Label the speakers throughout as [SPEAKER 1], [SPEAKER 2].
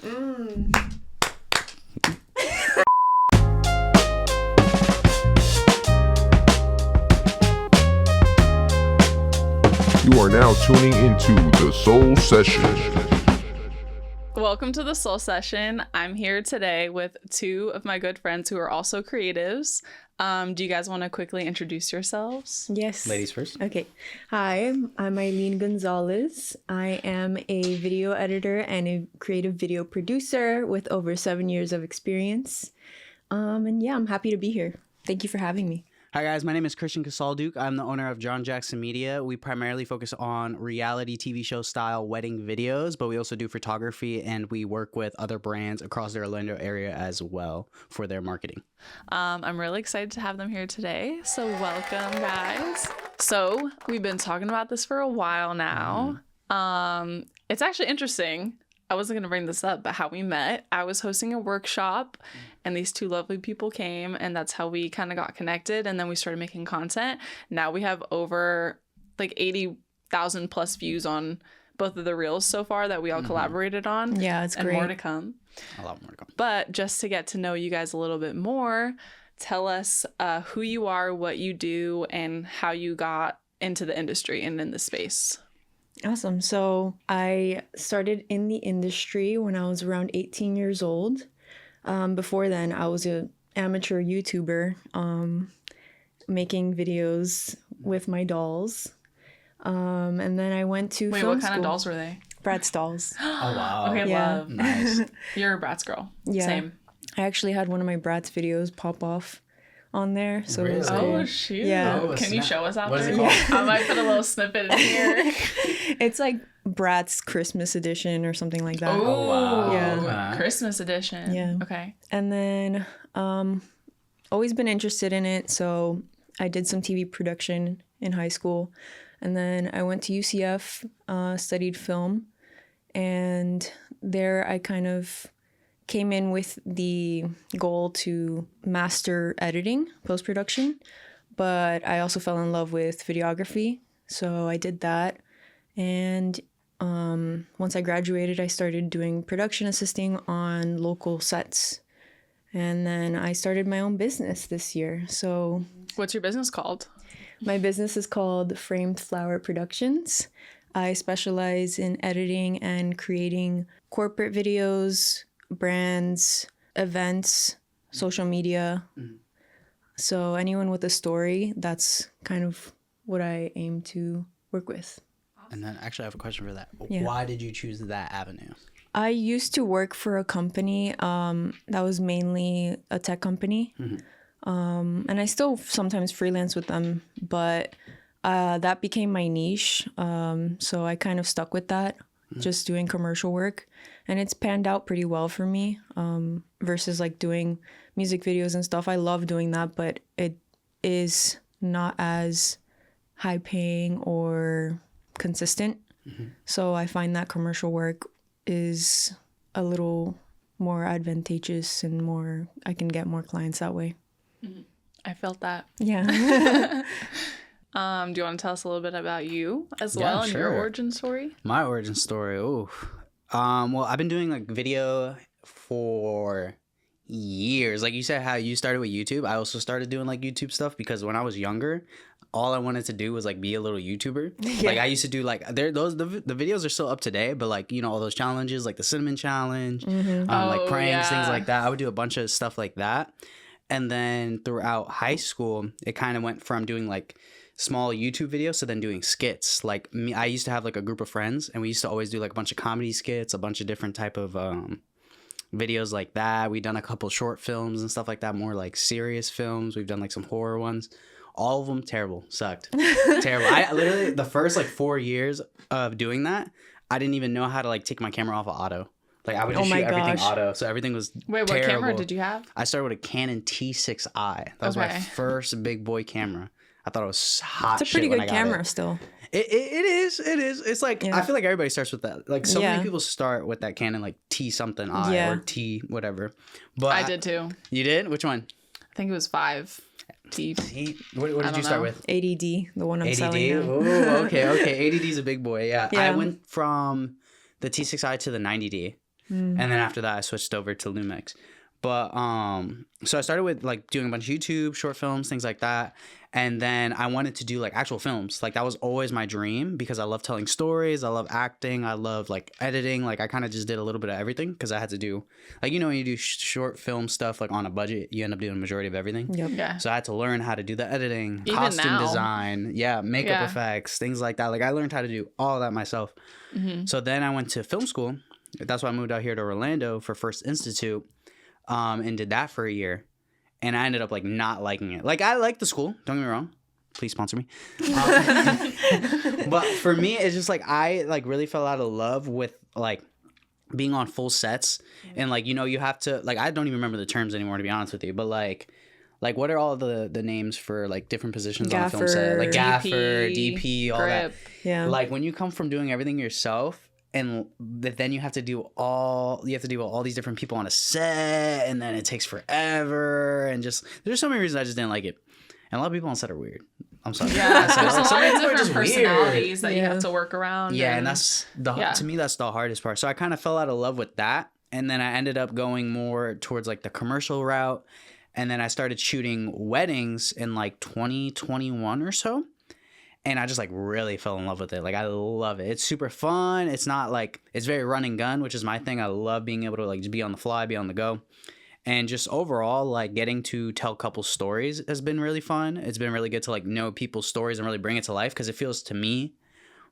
[SPEAKER 1] You are now tuning into the Soul Session.
[SPEAKER 2] Welcome to the Soul Session. I'm here today with two of my good friends who are also creatives. Do you guys want to quickly introduce yourselves?
[SPEAKER 3] Yes.
[SPEAKER 4] Ladies first.
[SPEAKER 3] Okay. Hi, I'm Eileen Gonzalez. I am a video editor and a creative video producer with over 7 years of experience. And yeah, I'm happy to be here. Thank you for having me.
[SPEAKER 4] Hi guys, my name is Christian Casalduke. I'm the owner of John Jackson Media. We primarily focus on reality TV show style wedding videos, but we also do photography and we work with other brands across the Orlando area as well for their marketing.
[SPEAKER 2] I'm really excited to have them here today. So welcome, guys. So we've been talking about this for a while now. It's actually interesting. I wasn't going to bring this up, but how we met. I was hosting a workshop and these two lovely people came and that's how we kind of got connected. And then we started making content. Now we have over like 80,000 plus views on both of the reels so far that we all collaborated on.
[SPEAKER 3] Yeah, it's
[SPEAKER 2] and
[SPEAKER 3] great.
[SPEAKER 2] more to come.
[SPEAKER 4] A lot more to come.
[SPEAKER 2] But just to get to know you guys a little bit more, tell us who you are, what you do, and how you got into the industry and in the space.
[SPEAKER 3] Awesome. So I started in the industry when I was around 18 years old. Before then, I was an amateur YouTuber making videos with my dolls. And then I went to
[SPEAKER 2] Wait,
[SPEAKER 3] film
[SPEAKER 2] what kind
[SPEAKER 3] school.
[SPEAKER 2] of dolls were they?
[SPEAKER 3] Bratz dolls.
[SPEAKER 4] Oh, wow.
[SPEAKER 2] Okay,
[SPEAKER 3] Yeah.
[SPEAKER 2] love.
[SPEAKER 4] Nice.
[SPEAKER 2] You're a Bratz girl.
[SPEAKER 3] Yeah.
[SPEAKER 2] Same.
[SPEAKER 3] I actually had one of my Bratz videos pop off on there. So it was
[SPEAKER 4] Really?
[SPEAKER 3] cool.
[SPEAKER 2] Oh, shoot.
[SPEAKER 3] Yeah.
[SPEAKER 4] Oh,
[SPEAKER 2] Can you
[SPEAKER 4] snap.
[SPEAKER 2] show us out
[SPEAKER 4] What is
[SPEAKER 2] there?
[SPEAKER 4] it called?
[SPEAKER 2] I might put a little snippet in here.
[SPEAKER 3] It's like Bratz Christmas edition or something like that.
[SPEAKER 2] Oh,
[SPEAKER 4] wow.
[SPEAKER 3] Yeah.
[SPEAKER 2] Christmas edition.
[SPEAKER 3] Yeah.
[SPEAKER 2] Okay.
[SPEAKER 3] And then always been interested in it. So I did some TV production in high school. And then I went to UCF, studied film. And there I kind of came in with the goal to master editing, post-production. But I also fell in love with videography. So I did that. And once I graduated, I started doing production assisting on local sets. And then I started my own business this year. So
[SPEAKER 2] What's your business called?
[SPEAKER 3] my business is called Framed Flower Productions. I specialize in editing and creating corporate videos, brands, events, social media. So anyone with a story, that's kind of what I aim to work with.
[SPEAKER 4] And then actually I have a question for that.
[SPEAKER 3] Yeah.
[SPEAKER 4] Why did you choose that avenue?
[SPEAKER 3] I used to work for a company that was mainly a tech company. And I still sometimes freelance with them, but that became my niche. So I kind of stuck with that, just doing commercial work. And it's panned out pretty well for me versus like doing music videos and stuff. I love doing that, but it is not as high paying or consistent. So I find that commercial work is a little more advantageous and more, I can get more clients that way.
[SPEAKER 2] I felt that.
[SPEAKER 3] Yeah.
[SPEAKER 2] Do you want to tell us a little bit about you as
[SPEAKER 4] Yeah,
[SPEAKER 2] well and your
[SPEAKER 4] sure.
[SPEAKER 2] origin story?
[SPEAKER 4] My origin story. Ooh. Well, I've been doing like video for years. Like you said, how you started with YouTube. I also started doing like YouTube stuff because when I was younger, all I wanted to do was like be a little YouTuber. Like I used to do like the videos are still up to date, but like, you know, all those challenges like the cinnamon challenge, like
[SPEAKER 2] Oh,
[SPEAKER 4] pranks, things
[SPEAKER 2] yeah.
[SPEAKER 4] like that. I would do a bunch of stuff like that. And then throughout high school, it kind of went from doing like small YouTube videos to then doing skits. Like me, I used to have like a group of friends and we used to always do like a bunch of comedy skits, a bunch of different type of videos like that. We've done a couple short films and stuff like that, more like serious films. We've done like some horror ones. All of them terrible, sucked. Terrible. I literally, the first like 4 years of doing that, I didn't even know how to like take my camera off of auto. Like I would just
[SPEAKER 3] Oh
[SPEAKER 4] shoot
[SPEAKER 3] my
[SPEAKER 4] everything
[SPEAKER 3] gosh.
[SPEAKER 4] auto. So everything was
[SPEAKER 2] Wait, what
[SPEAKER 4] terrible.
[SPEAKER 2] camera did you have?
[SPEAKER 4] I started with a Canon T6i. That was my
[SPEAKER 2] Okay.
[SPEAKER 4] first big boy camera. I thought it was hot.
[SPEAKER 3] It's a pretty
[SPEAKER 4] shit when
[SPEAKER 3] good
[SPEAKER 4] I got
[SPEAKER 3] camera
[SPEAKER 4] It.
[SPEAKER 3] still.
[SPEAKER 4] It is. It's like
[SPEAKER 3] Yeah.
[SPEAKER 4] I feel like everybody starts with that. Like so
[SPEAKER 3] Yeah.
[SPEAKER 4] many people start with that Canon like T something I
[SPEAKER 3] Yeah.
[SPEAKER 4] or T whatever. But
[SPEAKER 2] I did too.
[SPEAKER 4] You did? Which one?
[SPEAKER 2] I think it was 5.
[SPEAKER 4] What did
[SPEAKER 2] don't
[SPEAKER 4] you start
[SPEAKER 2] know.
[SPEAKER 4] with?
[SPEAKER 3] ADD, the one I'm
[SPEAKER 4] ADD.
[SPEAKER 3] selling now.
[SPEAKER 4] Oh, okay. ADD's a big boy. Yeah. I
[SPEAKER 3] Yeah.
[SPEAKER 4] went from the T6i to the 90D. And then after that, I switched over to Lumix. But so I started with like doing a bunch of YouTube, short films, things like that. And then I wanted to do like actual films. Like that was always my dream because I love telling stories. I love acting. I love like editing. Like I kind of just did a little bit of everything because I had to do like, you know, when you do short film stuff like on a budget, you end up doing the majority of everything.
[SPEAKER 3] Yep.
[SPEAKER 2] Yeah.
[SPEAKER 4] So I had to learn how to do the editing,
[SPEAKER 2] Even
[SPEAKER 4] costume
[SPEAKER 2] now.
[SPEAKER 4] design, makeup effects, things like that. Like I learned how to do all that myself. So then I went to film school. That's why I moved out here to Orlando for First Institute. And did that for a year, and I ended up like not liking it. Like I like the school, don't get me wrong, please sponsor me. But for me, it's just like I like really fell out of love with like being on full sets, and like, you know, you have to like, I don't even remember the terms anymore, to be honest with you, but like what are all the names for like different positions on a film set? Like gaffer, DP, all
[SPEAKER 2] grip.
[SPEAKER 4] that.
[SPEAKER 3] Yeah.
[SPEAKER 4] Like when you come from doing everything yourself, and then you have to deal with all these different people on a set, and then it takes forever, and just there's so many reasons I just didn't like it. And a lot of people on set are weird. I'm sorry.
[SPEAKER 2] Yeah,
[SPEAKER 4] So,
[SPEAKER 2] there's a
[SPEAKER 4] some
[SPEAKER 2] lot of
[SPEAKER 4] people are
[SPEAKER 2] different
[SPEAKER 4] just
[SPEAKER 2] personalities
[SPEAKER 4] weird.
[SPEAKER 2] that you have to work around.
[SPEAKER 4] Yeah, and that's to me that's the hardest part. So I kind of fell out of love with that, and then I ended up going more towards like the commercial route, and then I started shooting weddings in like 2021 or so. And I just like really fell in love with it. Like I love it. It's super fun. It's not like, it's very run and gun, which is my thing. I love being able to like just be on the fly, be on the go. And just overall, like getting to tell couples stories has been really fun. It's been really good to like know people's stories and really bring it to life, because it feels to me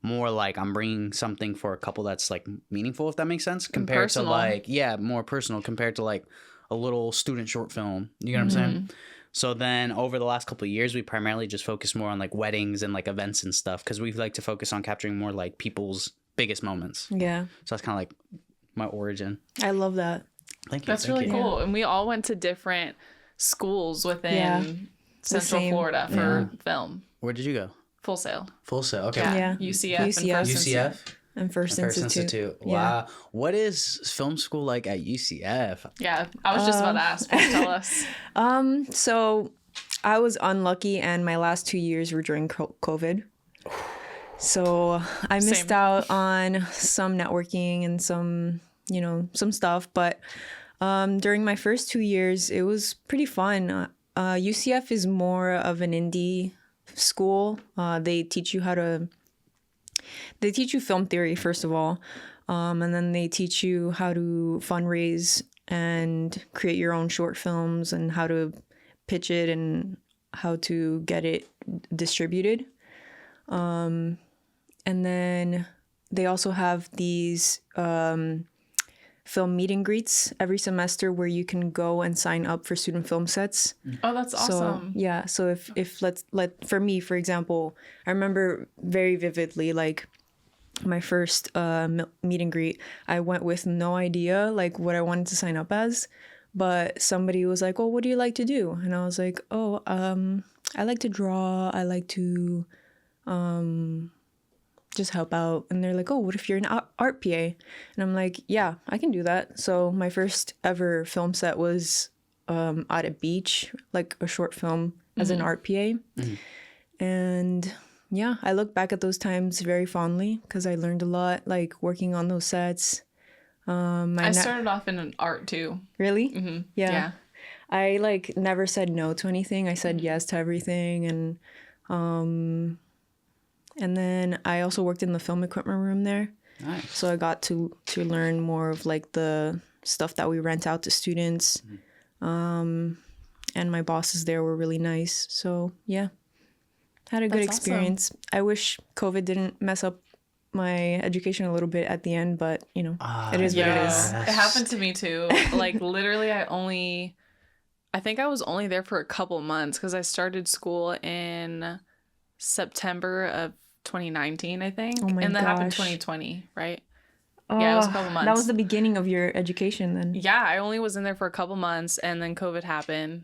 [SPEAKER 4] more like I'm bringing something for a couple that's like meaningful, if that makes sense, compared to like, more personal compared to like a little student short film. You know what I'm saying? So then over the last couple of years, we primarily just focus more on like weddings and like events and stuff, because we like to focus on capturing more like people's biggest moments.
[SPEAKER 3] Yeah.
[SPEAKER 4] So that's kind of like my origin.
[SPEAKER 3] I love that.
[SPEAKER 4] Thank you.
[SPEAKER 2] That's really cool. And we all went to different schools within Central Florida for film.
[SPEAKER 4] Where did you go?
[SPEAKER 2] Full Sail.
[SPEAKER 4] Full Sail. Okay.
[SPEAKER 3] Yeah.
[SPEAKER 2] UCF. And First
[SPEAKER 4] UCF?
[SPEAKER 3] And First Institute.
[SPEAKER 4] Wow. What is film school like at UCF?
[SPEAKER 2] Yeah, I was just about to ask. Please tell us.
[SPEAKER 3] So I was unlucky, and my last 2 years were during COVID. So I missed out on some networking and some, you know, some stuff. But during my first 2 years, it was pretty fun. UCF is more of an indie school. They teach you film theory, first of all. And then they teach you how to fundraise and create your own short films, and how to pitch it and how to get it distributed. And then they also have these film meet and greets every semester where you can go and sign up for student film sets.
[SPEAKER 2] Oh, that's awesome.
[SPEAKER 3] So if for me, for example, I remember very vividly, like my first meet and greet, I went with no idea like what I wanted to sign up as, but somebody was like, "Oh, what do you like to do?" And I was like, "Oh, I like to draw. I like to just help out." And they're like, "Oh, what if you're an art PA?" And I'm like, "Yeah, I can do that." So my first ever film set was at a beach, like a short film as an art PA. And yeah, I look back at those times very fondly because I learned a lot, like working on those sets.
[SPEAKER 2] I started off in an art too.
[SPEAKER 3] Really?
[SPEAKER 2] Mm-hmm.
[SPEAKER 3] Yeah. I like never said no to anything. I said yes to everything. And then I also worked in the film equipment room there.
[SPEAKER 4] Nice.
[SPEAKER 3] So I got to learn more of like the stuff that we rent out to students. And my bosses there were really nice. So yeah, had a good experience. Awesome. I wish COVID didn't mess up my education a little bit at the end, but you know, it is what it is.
[SPEAKER 2] It happened to me too. Like literally I think I was only there for a couple months because I started school in September of 2019, I think.
[SPEAKER 3] Oh my
[SPEAKER 2] and that
[SPEAKER 3] gosh.
[SPEAKER 2] happened 2020, right? Yeah, it was a couple months.
[SPEAKER 3] That was the beginning of your education then.
[SPEAKER 2] Yeah, I only was in there for a couple months, and then COVID happened.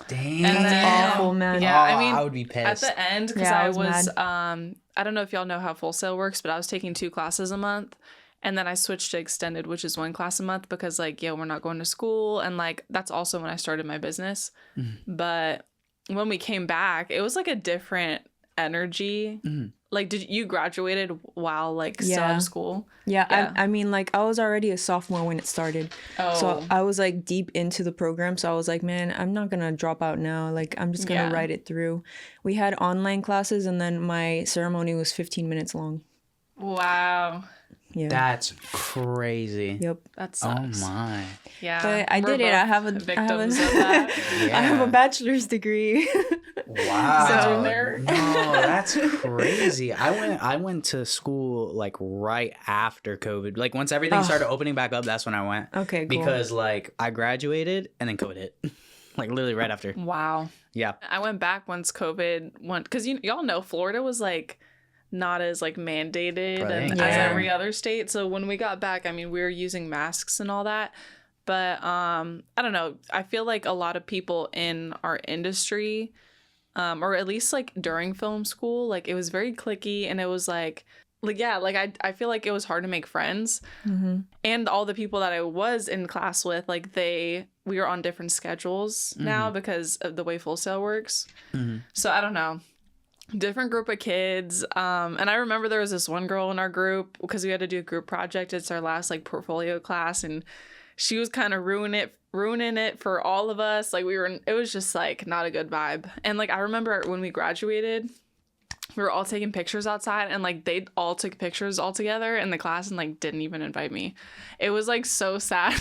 [SPEAKER 4] Damn.
[SPEAKER 2] And
[SPEAKER 3] That's awful, man.
[SPEAKER 2] Yeah, I mean,
[SPEAKER 4] I would be pissed.
[SPEAKER 2] at the end, because
[SPEAKER 3] Yeah,
[SPEAKER 2] I
[SPEAKER 3] I was
[SPEAKER 2] was I don't know if y'all know how Full Sail works, but I was taking 2 classes a month. And then I switched to extended, which is 1 class a month because, like, we're not going to school. And, like, that's also when I started my business. But when we came back, it was, like, a different energy. Like, did you graduated while like still
[SPEAKER 3] Yeah.
[SPEAKER 2] in school?
[SPEAKER 3] Yeah,
[SPEAKER 2] Yeah.
[SPEAKER 3] I mean, like, I was already a sophomore when it started. So
[SPEAKER 2] Oh.
[SPEAKER 3] I was, like, deep into the program. So I was like, man, I'm not going to drop out now. Like, I'm just going to
[SPEAKER 2] Yeah.
[SPEAKER 3] write it through. We had online classes, and then my ceremony was 15 minutes long.
[SPEAKER 2] Wow.
[SPEAKER 3] Yeah.
[SPEAKER 4] That's crazy.
[SPEAKER 3] Yep.
[SPEAKER 2] That
[SPEAKER 4] Oh
[SPEAKER 2] sucks.
[SPEAKER 4] my.
[SPEAKER 2] Yeah.
[SPEAKER 3] But I
[SPEAKER 2] We're
[SPEAKER 3] did it. I
[SPEAKER 2] both
[SPEAKER 3] have a
[SPEAKER 2] victims of that.
[SPEAKER 3] I have a
[SPEAKER 4] Yeah.
[SPEAKER 3] bachelor's degree.
[SPEAKER 4] Wow.
[SPEAKER 2] So- there.
[SPEAKER 4] No, that's crazy. I went to school like right after COVID. Like once everything started opening back up, that's when I went.
[SPEAKER 3] Okay, cool.
[SPEAKER 4] Because like I graduated and then COVID hit. Like literally right after.
[SPEAKER 2] Wow.
[SPEAKER 4] Yeah.
[SPEAKER 2] I went back once COVID went, because y'all know Florida was like not as like mandated
[SPEAKER 4] Right.
[SPEAKER 2] as
[SPEAKER 3] Yeah.
[SPEAKER 2] every other state. So when we got back, I mean, we were using masks and all that. But I don't know. I feel like a lot of people in our industry, or at least like during film school, like it was very cliquey, and it was like yeah, like I feel like it was hard to make friends. And all the people that I was in class with, like we were on different schedules now because of the way Full Sail works. So I don't know. Different group of kids. And I remember there was this one girl in our group because we had to do a group project. It's our last like portfolio class, and she was kind of ruining it for all of us. Like it was just like not a good vibe. And like I remember when we graduated, we were all taking pictures outside, and like they all took pictures all together in the class and like didn't even invite me. It was like so sad.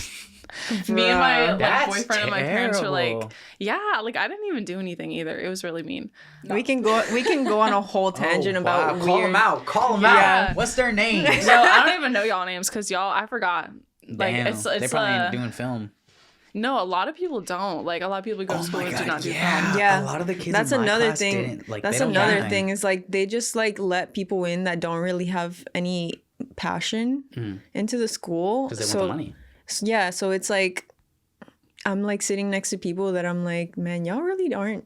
[SPEAKER 2] Me and my like
[SPEAKER 4] That's
[SPEAKER 2] boyfriend and my parents were like,
[SPEAKER 4] terrible.
[SPEAKER 2] yeah, like I didn't even do anything either. It was really mean.
[SPEAKER 3] We can go on a whole tangent
[SPEAKER 4] Oh,
[SPEAKER 3] about
[SPEAKER 4] wow. Call
[SPEAKER 3] weird.
[SPEAKER 4] them out. Call them
[SPEAKER 2] Yeah.
[SPEAKER 4] out. What's their names?
[SPEAKER 2] No, I don't even know y'all names because y'all, I forgot. Like
[SPEAKER 4] Damn,
[SPEAKER 2] it's
[SPEAKER 4] they probably ain't doing film.
[SPEAKER 2] no, a lot of people don't. Like a lot of people go to school and do not do film.
[SPEAKER 3] Yeah.
[SPEAKER 4] A lot of the kids
[SPEAKER 3] That's
[SPEAKER 4] in my
[SPEAKER 3] another
[SPEAKER 4] class
[SPEAKER 3] thing.
[SPEAKER 4] didn't. Like,
[SPEAKER 3] That's
[SPEAKER 4] they don't
[SPEAKER 3] another
[SPEAKER 4] mind.
[SPEAKER 3] thing is like they just like let people in that don't really have any passion into the school.
[SPEAKER 4] Because they want the money.
[SPEAKER 3] Yeah, so it's like I'm like sitting next to people that I'm like, man, y'all really aren't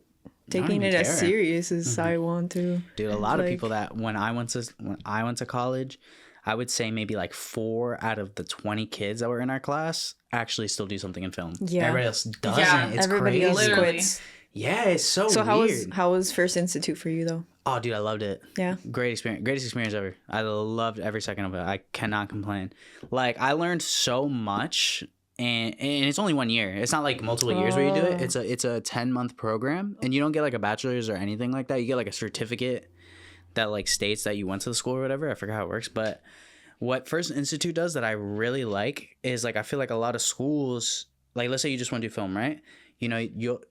[SPEAKER 3] taking
[SPEAKER 4] even
[SPEAKER 3] it as
[SPEAKER 4] care.
[SPEAKER 3] serious as I want to.
[SPEAKER 4] Dude, a lot of
[SPEAKER 3] Like-
[SPEAKER 4] people that when I went to college, I would say maybe like 4 out of the 20 kids that were in our class actually still do something in film.
[SPEAKER 3] Yeah.
[SPEAKER 4] Everybody else doesn't.
[SPEAKER 2] Yeah.
[SPEAKER 4] It's
[SPEAKER 3] Everybody
[SPEAKER 4] crazy.
[SPEAKER 3] else
[SPEAKER 2] Literally.
[SPEAKER 3] quits.
[SPEAKER 4] Yeah, it's so,
[SPEAKER 3] So
[SPEAKER 4] weird.
[SPEAKER 3] how was First Institute for you though?
[SPEAKER 4] Oh, dude, I loved it.
[SPEAKER 3] Yeah.
[SPEAKER 4] Great experience. Greatest experience ever. I loved every second of it. I cannot complain. Like, I learned so much, and it's only 1 year. It's not like multiple years where you do it. It's a 10-month program, and you don't get like a bachelor's or anything like that. You get like a certificate that like states that you went to the school or whatever. I forgot how it works, but what First Institute does that I really like is like I feel like a lot of schools, like let's say you just want to do film, right? You know,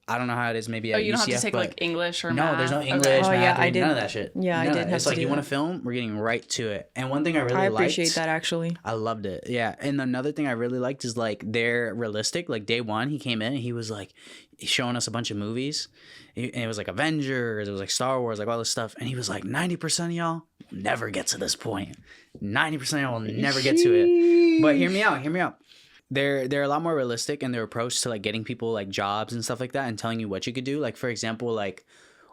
[SPEAKER 4] I don't know how it is maybe at
[SPEAKER 2] Oh, you don't
[SPEAKER 4] UCF,
[SPEAKER 2] have to take
[SPEAKER 4] but
[SPEAKER 2] like English or
[SPEAKER 4] no,
[SPEAKER 2] math.
[SPEAKER 4] there's no
[SPEAKER 2] Okay.
[SPEAKER 4] English,
[SPEAKER 3] Oh,
[SPEAKER 4] math,
[SPEAKER 3] yeah, I
[SPEAKER 4] reading, none of
[SPEAKER 3] did-
[SPEAKER 4] that shit.
[SPEAKER 3] yeah, I
[SPEAKER 4] None of
[SPEAKER 3] did
[SPEAKER 4] that.
[SPEAKER 3] have
[SPEAKER 4] It's
[SPEAKER 3] to
[SPEAKER 4] like
[SPEAKER 3] do
[SPEAKER 4] you want
[SPEAKER 3] that.
[SPEAKER 4] to film, we're getting right to it. And one thing I really
[SPEAKER 3] I
[SPEAKER 4] liked,
[SPEAKER 3] appreciate that actually.
[SPEAKER 4] I loved it. Yeah. And another thing I really liked is like they're realistic. Like day one, he came in and he was like showing us a bunch of movies. And it was like Avengers, it was like Star Wars, like all this stuff. And he was like, 90% of y'all will never get to this point. 90% of y'all will never get to it. But hear me out. They're a lot more realistic in their approach to like getting people like jobs and stuff like that and telling you what you could do. Like for example, like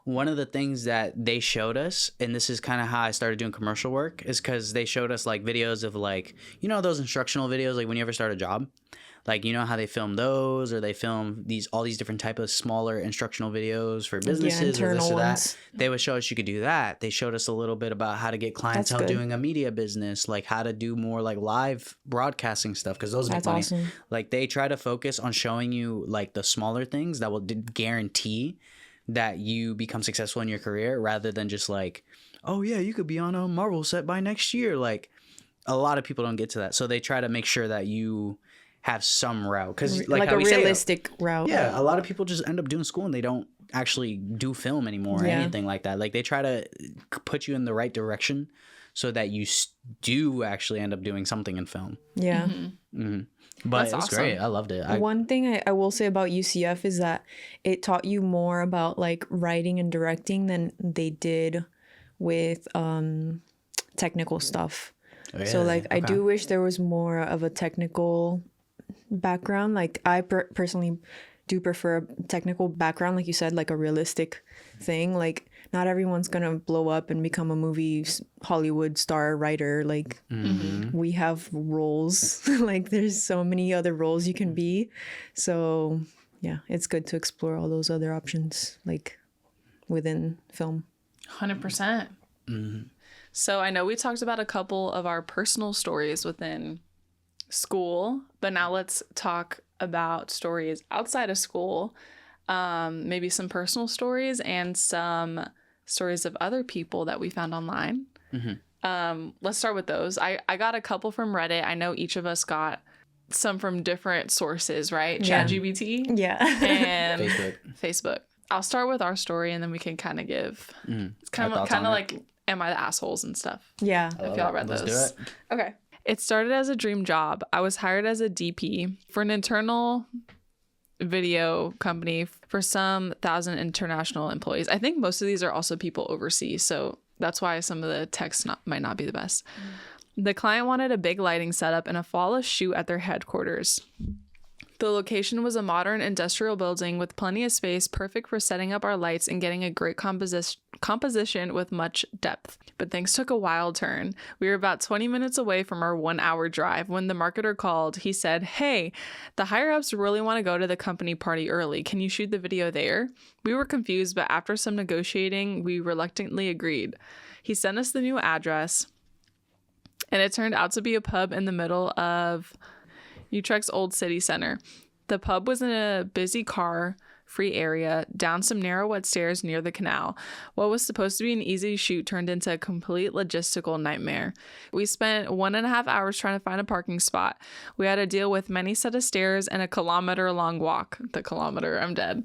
[SPEAKER 4] one of the things that they showed us, and this is kind of how I started doing commercial work, is because they showed us like videos of like, you know, those instructional videos, like when you ever start a job, like, you know how they film those, or they film all these different type of smaller instructional videos for businesses or this
[SPEAKER 3] internal
[SPEAKER 4] or that.
[SPEAKER 3] ones.
[SPEAKER 4] They would show us you could do that. They showed us a little bit about how to get clientele
[SPEAKER 3] good.
[SPEAKER 4] doing a media business, like how to do more like live broadcasting stuff, because those make
[SPEAKER 3] That's
[SPEAKER 4] money.
[SPEAKER 3] awesome.
[SPEAKER 4] Like they try to focus on showing you like the smaller things that will guarantee that you become successful in your career, rather than just like, oh yeah, you could be on a Marvel set by next year. Like a lot of people don't get to that, so they try to make sure that you have some route, because like
[SPEAKER 3] a
[SPEAKER 4] how we say,
[SPEAKER 3] realistic route.
[SPEAKER 4] yeah, a lot of people just end up doing school and they don't actually do film anymore or
[SPEAKER 3] Yeah.
[SPEAKER 4] anything like that. Like they try to put you in the right direction so that you do actually end up doing something in film.
[SPEAKER 3] Yeah.
[SPEAKER 4] But
[SPEAKER 2] That's
[SPEAKER 4] it was
[SPEAKER 2] awesome.
[SPEAKER 4] great. I loved it.
[SPEAKER 3] One thing I will say about UCF is that it taught you more about like writing and directing than they did with technical stuff. So like I do wish there was more of a technical background. Like I personally do prefer a technical background, like you said, like a realistic thing. Like not everyone's gonna blow up and become a movie Hollywood star writer. Like we have roles. Like there's so many other roles you can be. So yeah, it's good to explore all those other options like within film.
[SPEAKER 2] 100%. So I know we talked about a couple of our personal stories within school, but now let's talk about stories outside of school. Maybe some personal stories and some stories of other people that we found online. Let's start with those. I got a couple from Reddit. I know each of us got some from different sources, right?
[SPEAKER 3] Yeah.
[SPEAKER 2] ChatGPT
[SPEAKER 3] Yeah.
[SPEAKER 2] and
[SPEAKER 4] Facebook.
[SPEAKER 2] I'll start with our story and then we can kind of give it's kind of like Am I the Assholes and stuff.
[SPEAKER 3] Yeah.
[SPEAKER 2] If y'all read
[SPEAKER 4] Let's
[SPEAKER 2] those.
[SPEAKER 4] do it.
[SPEAKER 2] Okay. It started as a dream job. I was hired as a DP for an internal video company for some 1,000 international employees. I think most of these are also people overseas, so that's why some of the text might not be the best. The client wanted a big lighting setup and a flawless shoot at their headquarters. The location was a modern industrial building with plenty of space, perfect for setting up our lights and getting a great composition with much depth. But things took a wild turn. We were about 20 minutes away from our 1-hour drive. When the marketer called, he said, "Hey, the higher-ups really want to go to the company party early. Can you shoot the video there?" We were confused, but after some negotiating, we reluctantly agreed. He sent us the new address, and it turned out to be a pub in the middle of Utrecht's old city center. The pub was in a busy car-free area down some narrow wet stairs near the canal. What was supposed to be an easy shoot turned into a complete logistical nightmare. We spent 1.5 hours trying to find a parking spot. We had to deal with many set of stairs and a kilometer-long walk. The kilometer, I'm dead.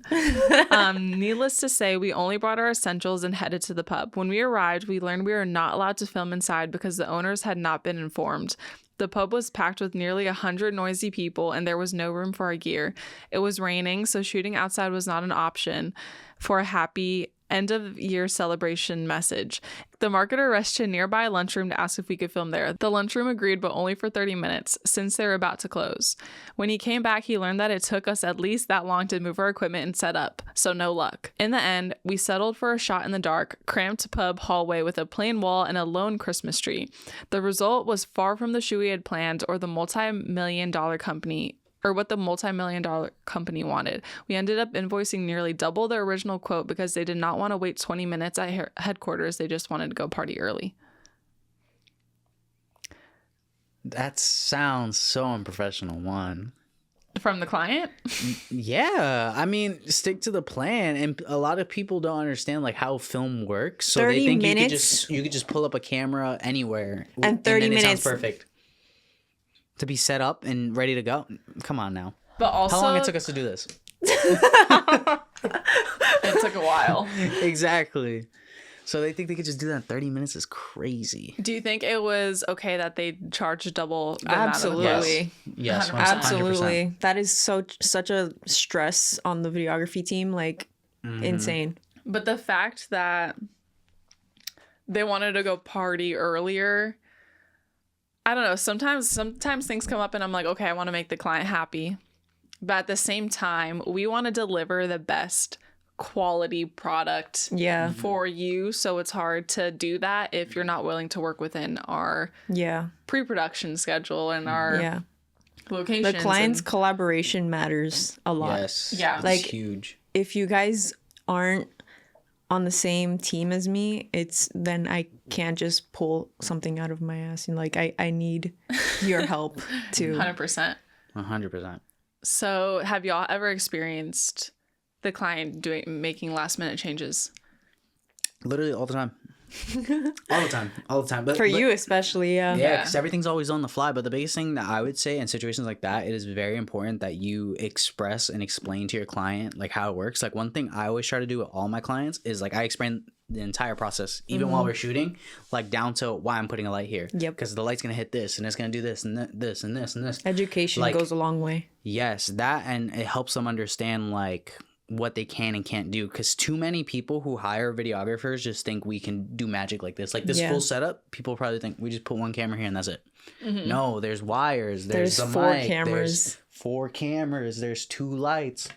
[SPEAKER 2] Needless to say, we only brought our essentials and headed to the pub. When we arrived, we learned we were not allowed to film inside because the owners had not been informed. The pub was packed with nearly 100 noisy people, and there was no room for our gear. It was raining, so shooting outside was not an option for a happy end-of-year celebration message. The marketer rushed to a nearby lunchroom to ask if we could film there. The lunchroom agreed, but only for 30 minutes, since they were about to close. When he came back, he learned that it took us at least that long to move our equipment and set up, so no luck. In the end, we settled for a shot in the dark, cramped pub hallway with a plain wall and a lone Christmas tree. The result was far from the shoe we had planned or what the multi-million-dollar company wanted. We ended up invoicing nearly double their original quote because they did not want to wait 20 minutes at headquarters. They just wanted to go party early.
[SPEAKER 4] That sounds so unprofessional. One.
[SPEAKER 2] From the client?
[SPEAKER 4] Yeah, I mean, stick to the plan, and a lot of people don't understand like how film works. So
[SPEAKER 3] 30
[SPEAKER 4] they think
[SPEAKER 3] minutes?
[SPEAKER 4] you could just pull up a camera anywhere,
[SPEAKER 3] And 30
[SPEAKER 4] then it
[SPEAKER 3] minutes.
[SPEAKER 4] sounds perfect to be set up and ready to go. Come on now.
[SPEAKER 2] But also,
[SPEAKER 4] How long it took us to do this?
[SPEAKER 2] it took a while.
[SPEAKER 4] Exactly. So they think they could just do that in 30 minutes is crazy.
[SPEAKER 2] Do you think it was okay that they charged double the
[SPEAKER 3] Absolutely.
[SPEAKER 2] amount of the
[SPEAKER 4] Yes,
[SPEAKER 2] 100%.
[SPEAKER 3] Absolutely. That is such a stress on the videography team, like insane.
[SPEAKER 2] But the fact that they wanted to go party earlier, I don't know. Sometimes things come up and I'm like, okay, I want to make the client happy. But at the same time, we want to deliver the best quality product for you. So it's hard to do that if you're not willing to work within our pre-production schedule and our locations.
[SPEAKER 3] The client's collaboration matters a lot.
[SPEAKER 4] Yes.
[SPEAKER 2] Yeah.
[SPEAKER 4] It's
[SPEAKER 3] Like,
[SPEAKER 4] huge.
[SPEAKER 3] If you guys aren't on the same team as me, then I can't just pull something out of my ass, and like I need your help too.
[SPEAKER 2] 100%.
[SPEAKER 4] 100%.
[SPEAKER 2] So have y'all ever experienced the client making last minute changes?
[SPEAKER 4] Literally all the time. All the time. But
[SPEAKER 3] For you especially,
[SPEAKER 4] Yeah, because everything's always on the fly. But the biggest thing that I would say in situations like that, it is very important that you express and explain to your client like how it works. Like one thing I always try to do with all my clients is like I explain the entire process, even while we're shooting, like down to why I'm putting a light here.
[SPEAKER 3] Yep.
[SPEAKER 4] Because the light's gonna hit this, and it's gonna do this, and this, and this, and this.
[SPEAKER 3] Education
[SPEAKER 4] Like,
[SPEAKER 3] goes a long way.
[SPEAKER 4] Yes, that, and it helps them understand like what they can and can't do, because too many people who hire videographers just think we can do magic like this full setup. People probably think we just put one camera here and that's it. No, there's wires, there's the
[SPEAKER 3] four
[SPEAKER 4] mic,
[SPEAKER 3] cameras.
[SPEAKER 4] there's 4 cameras, there's 2 lights,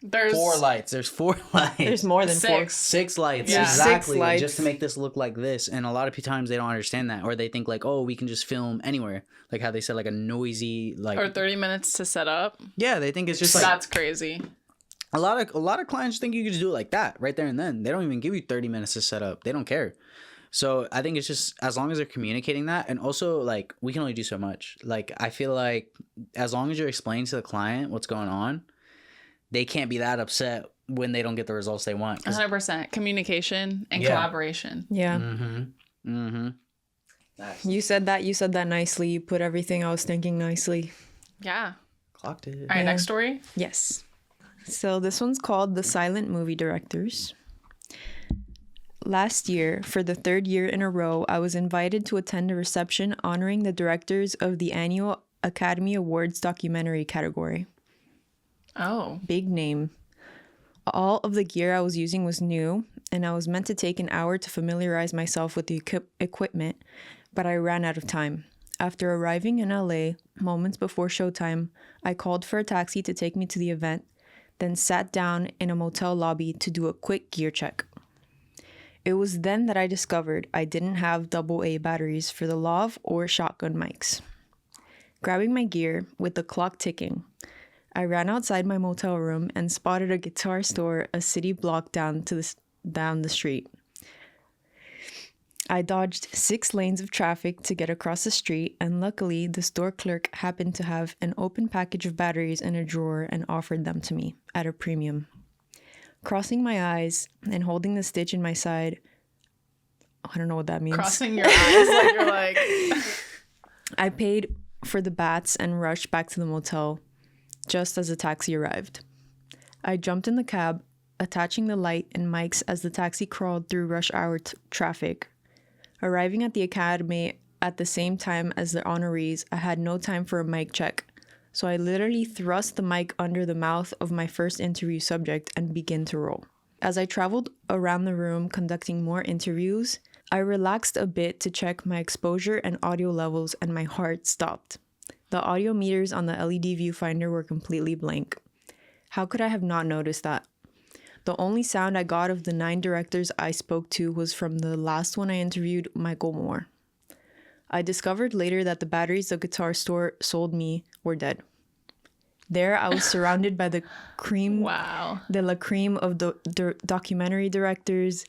[SPEAKER 2] There's
[SPEAKER 4] 4 lights, there's 4 lights,
[SPEAKER 3] There's more than 4.
[SPEAKER 4] 6 lights.
[SPEAKER 2] Yeah.
[SPEAKER 4] Exactly.
[SPEAKER 3] 6 lights.
[SPEAKER 4] Just to make this look like this. And a lot of times they don't understand that, or they think like, oh, we can just film anywhere, like how they said like a noisy like
[SPEAKER 2] or 30 minutes to set up.
[SPEAKER 4] yeah, they think it's just like
[SPEAKER 2] That's crazy.
[SPEAKER 4] A lot of clients think you can just do it like that right there and then. They don't even give you 30 minutes to set up. They don't care. So I think it's just as long as they're communicating that, and also like we can only do so much. Like I feel like as long as you're explaining to the client what's going on, they can't be that upset when they don't get the results they want.
[SPEAKER 2] 100% communication and collaboration.
[SPEAKER 3] Yeah.
[SPEAKER 4] Nice.
[SPEAKER 3] You said that nicely. You put everything I was thinking nicely.
[SPEAKER 2] Yeah.
[SPEAKER 4] Clocked it.
[SPEAKER 2] All right, next story.
[SPEAKER 3] Yes. So this one's called The Silent Movie Directors. Last year, for the third year in a row, I was invited to attend a reception honoring the directors of the annual Academy Awards documentary category.
[SPEAKER 2] Oh.
[SPEAKER 3] Big name. All of the gear I was using was new, and I was meant to take an hour to familiarize myself with the equipment, but I ran out of time. After arriving in LA, moments before showtime, I called for a taxi to take me to the event, then sat down in a motel lobby to do a quick gear check. It was then that I discovered I didn't have AA batteries for the lav or shotgun mics. Grabbing my gear with the clock ticking, I ran outside my motel room and spotted a guitar store a city block down the street. I dodged 6 lanes of traffic to get across the street, and luckily the store clerk happened to have an open package of batteries in a drawer and offered them to me at a premium. Crossing my eyes and holding the stitch in my side, I don't know what that means.
[SPEAKER 2] Crossing your eyes like you're like...
[SPEAKER 3] I paid for the bats and rushed back to the motel just as the taxi arrived. I jumped in the cab, attaching the light and mics as the taxi crawled through rush hour traffic. Arriving at the academy at the same time as the honorees, I had no time for a mic check. So I literally thrust the mic under the mouth of my first interview subject and began to roll. As I traveled around the room conducting more interviews, I relaxed a bit to check my exposure and audio levels, and my heart stopped. The audio meters on the LED viewfinder were completely blank. How could I have not noticed that? The only sound I got of the 9 directors I spoke to was from the last one I interviewed, Michael Moore. I discovered later that the batteries the guitar store sold me were dead. There, I was surrounded by the creme de la creme of the documentary directors,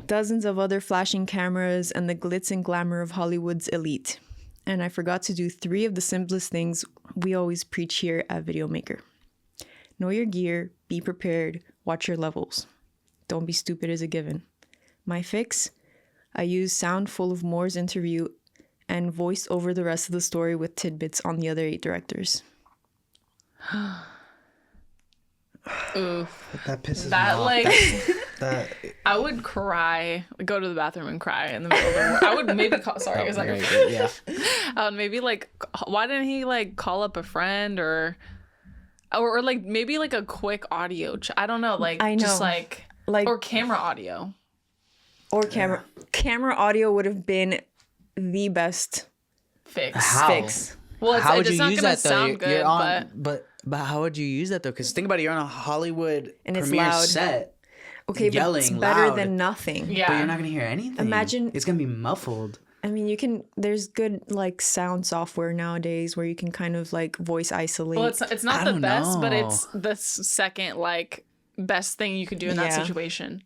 [SPEAKER 3] dozens of other flashing cameras, and the glitz and glamour of Hollywood's elite. And I forgot to do 3 of the simplest things we always preach here at Videomaker. Know your gear, be prepared, watch your levels. Don't be stupid is a given. My fix? I used sound full of Moore's interview and voiced over the rest of the story with tidbits on the other 8 directors.
[SPEAKER 2] Oof.
[SPEAKER 4] That pisses me
[SPEAKER 2] That
[SPEAKER 4] off.
[SPEAKER 2] like I would cry, go to the bathroom and cry in the middle of the work. I would maybe call
[SPEAKER 4] Yeah.
[SPEAKER 2] I would maybe like, why didn't he like call up a friend or like maybe like a quick audio I don't know, like
[SPEAKER 3] I know.
[SPEAKER 2] just like or camera audio.
[SPEAKER 3] Or camera audio would have been the best fix.
[SPEAKER 2] Well,
[SPEAKER 4] How would
[SPEAKER 2] it's
[SPEAKER 4] you
[SPEAKER 2] not
[SPEAKER 4] use
[SPEAKER 2] gonna
[SPEAKER 4] that though?
[SPEAKER 2] sound good,
[SPEAKER 4] But how would you use that though? Because think about it, you're on a Hollywood
[SPEAKER 3] And it's
[SPEAKER 4] premiere
[SPEAKER 3] loud.
[SPEAKER 4] set.
[SPEAKER 3] Okay, but it's
[SPEAKER 4] Yelling
[SPEAKER 3] better
[SPEAKER 4] loud.
[SPEAKER 3] than nothing.
[SPEAKER 2] Yeah.
[SPEAKER 4] But you're not gonna hear anything.
[SPEAKER 3] Imagine-
[SPEAKER 4] it's gonna be muffled.
[SPEAKER 3] I mean, there's good like sound software nowadays where you can kind of like voice isolate.
[SPEAKER 2] Well, it's not
[SPEAKER 4] I
[SPEAKER 2] the
[SPEAKER 4] don't
[SPEAKER 2] best, but
[SPEAKER 4] know.
[SPEAKER 2] it's the second like best thing you could do in that
[SPEAKER 3] Yeah.
[SPEAKER 2] situation.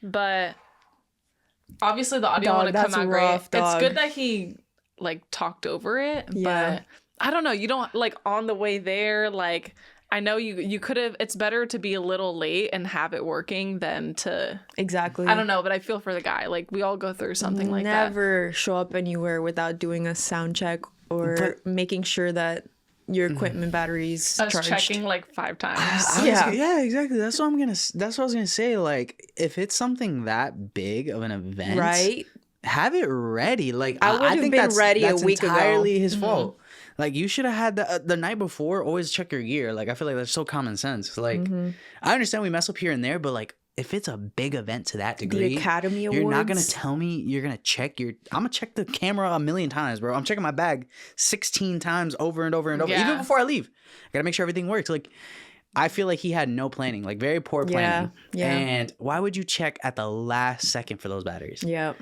[SPEAKER 2] But obviously the audio
[SPEAKER 3] Dog,
[SPEAKER 2] would have come
[SPEAKER 3] that's
[SPEAKER 2] out great.
[SPEAKER 3] rough, dog.
[SPEAKER 2] It's good that he like talked over it,
[SPEAKER 3] Yeah.
[SPEAKER 2] but I don't know. You don't like on the way there. Like I know you could have. It's better to be a little late and have it working than to.
[SPEAKER 3] Exactly.
[SPEAKER 2] I don't know, but I feel for the guy. Like we all go through something like that.
[SPEAKER 3] Never show up anywhere without doing a sound check or making sure that your equipment batteries
[SPEAKER 2] Us
[SPEAKER 3] charged.
[SPEAKER 2] checking like 5 times.
[SPEAKER 3] Yeah.
[SPEAKER 4] Exactly. That's what I was gonna say. Like, if it's something that big of an event,
[SPEAKER 3] Right?
[SPEAKER 4] have it ready. Like,
[SPEAKER 3] I would have
[SPEAKER 4] think
[SPEAKER 3] been
[SPEAKER 4] that's
[SPEAKER 3] ready a
[SPEAKER 4] that's
[SPEAKER 3] week ago.
[SPEAKER 4] entirely his fault. Like, you should have had the night before. Always check your gear. Like, I feel like that's so common sense. Like, I understand we mess up here and there, but like, if it's a big event to that degree,
[SPEAKER 3] The Academy Awards.
[SPEAKER 4] you're not gonna tell me you're gonna check your. I'm gonna check the camera a million times, bro. I'm checking my bag 16 times over and over and over,
[SPEAKER 2] Yeah.
[SPEAKER 4] even before I leave. I gotta make sure everything works. Like, I feel like he had no planning, like very poor planning.
[SPEAKER 3] Yeah.
[SPEAKER 4] And why would you check at the last second for those batteries?
[SPEAKER 3] Yeah.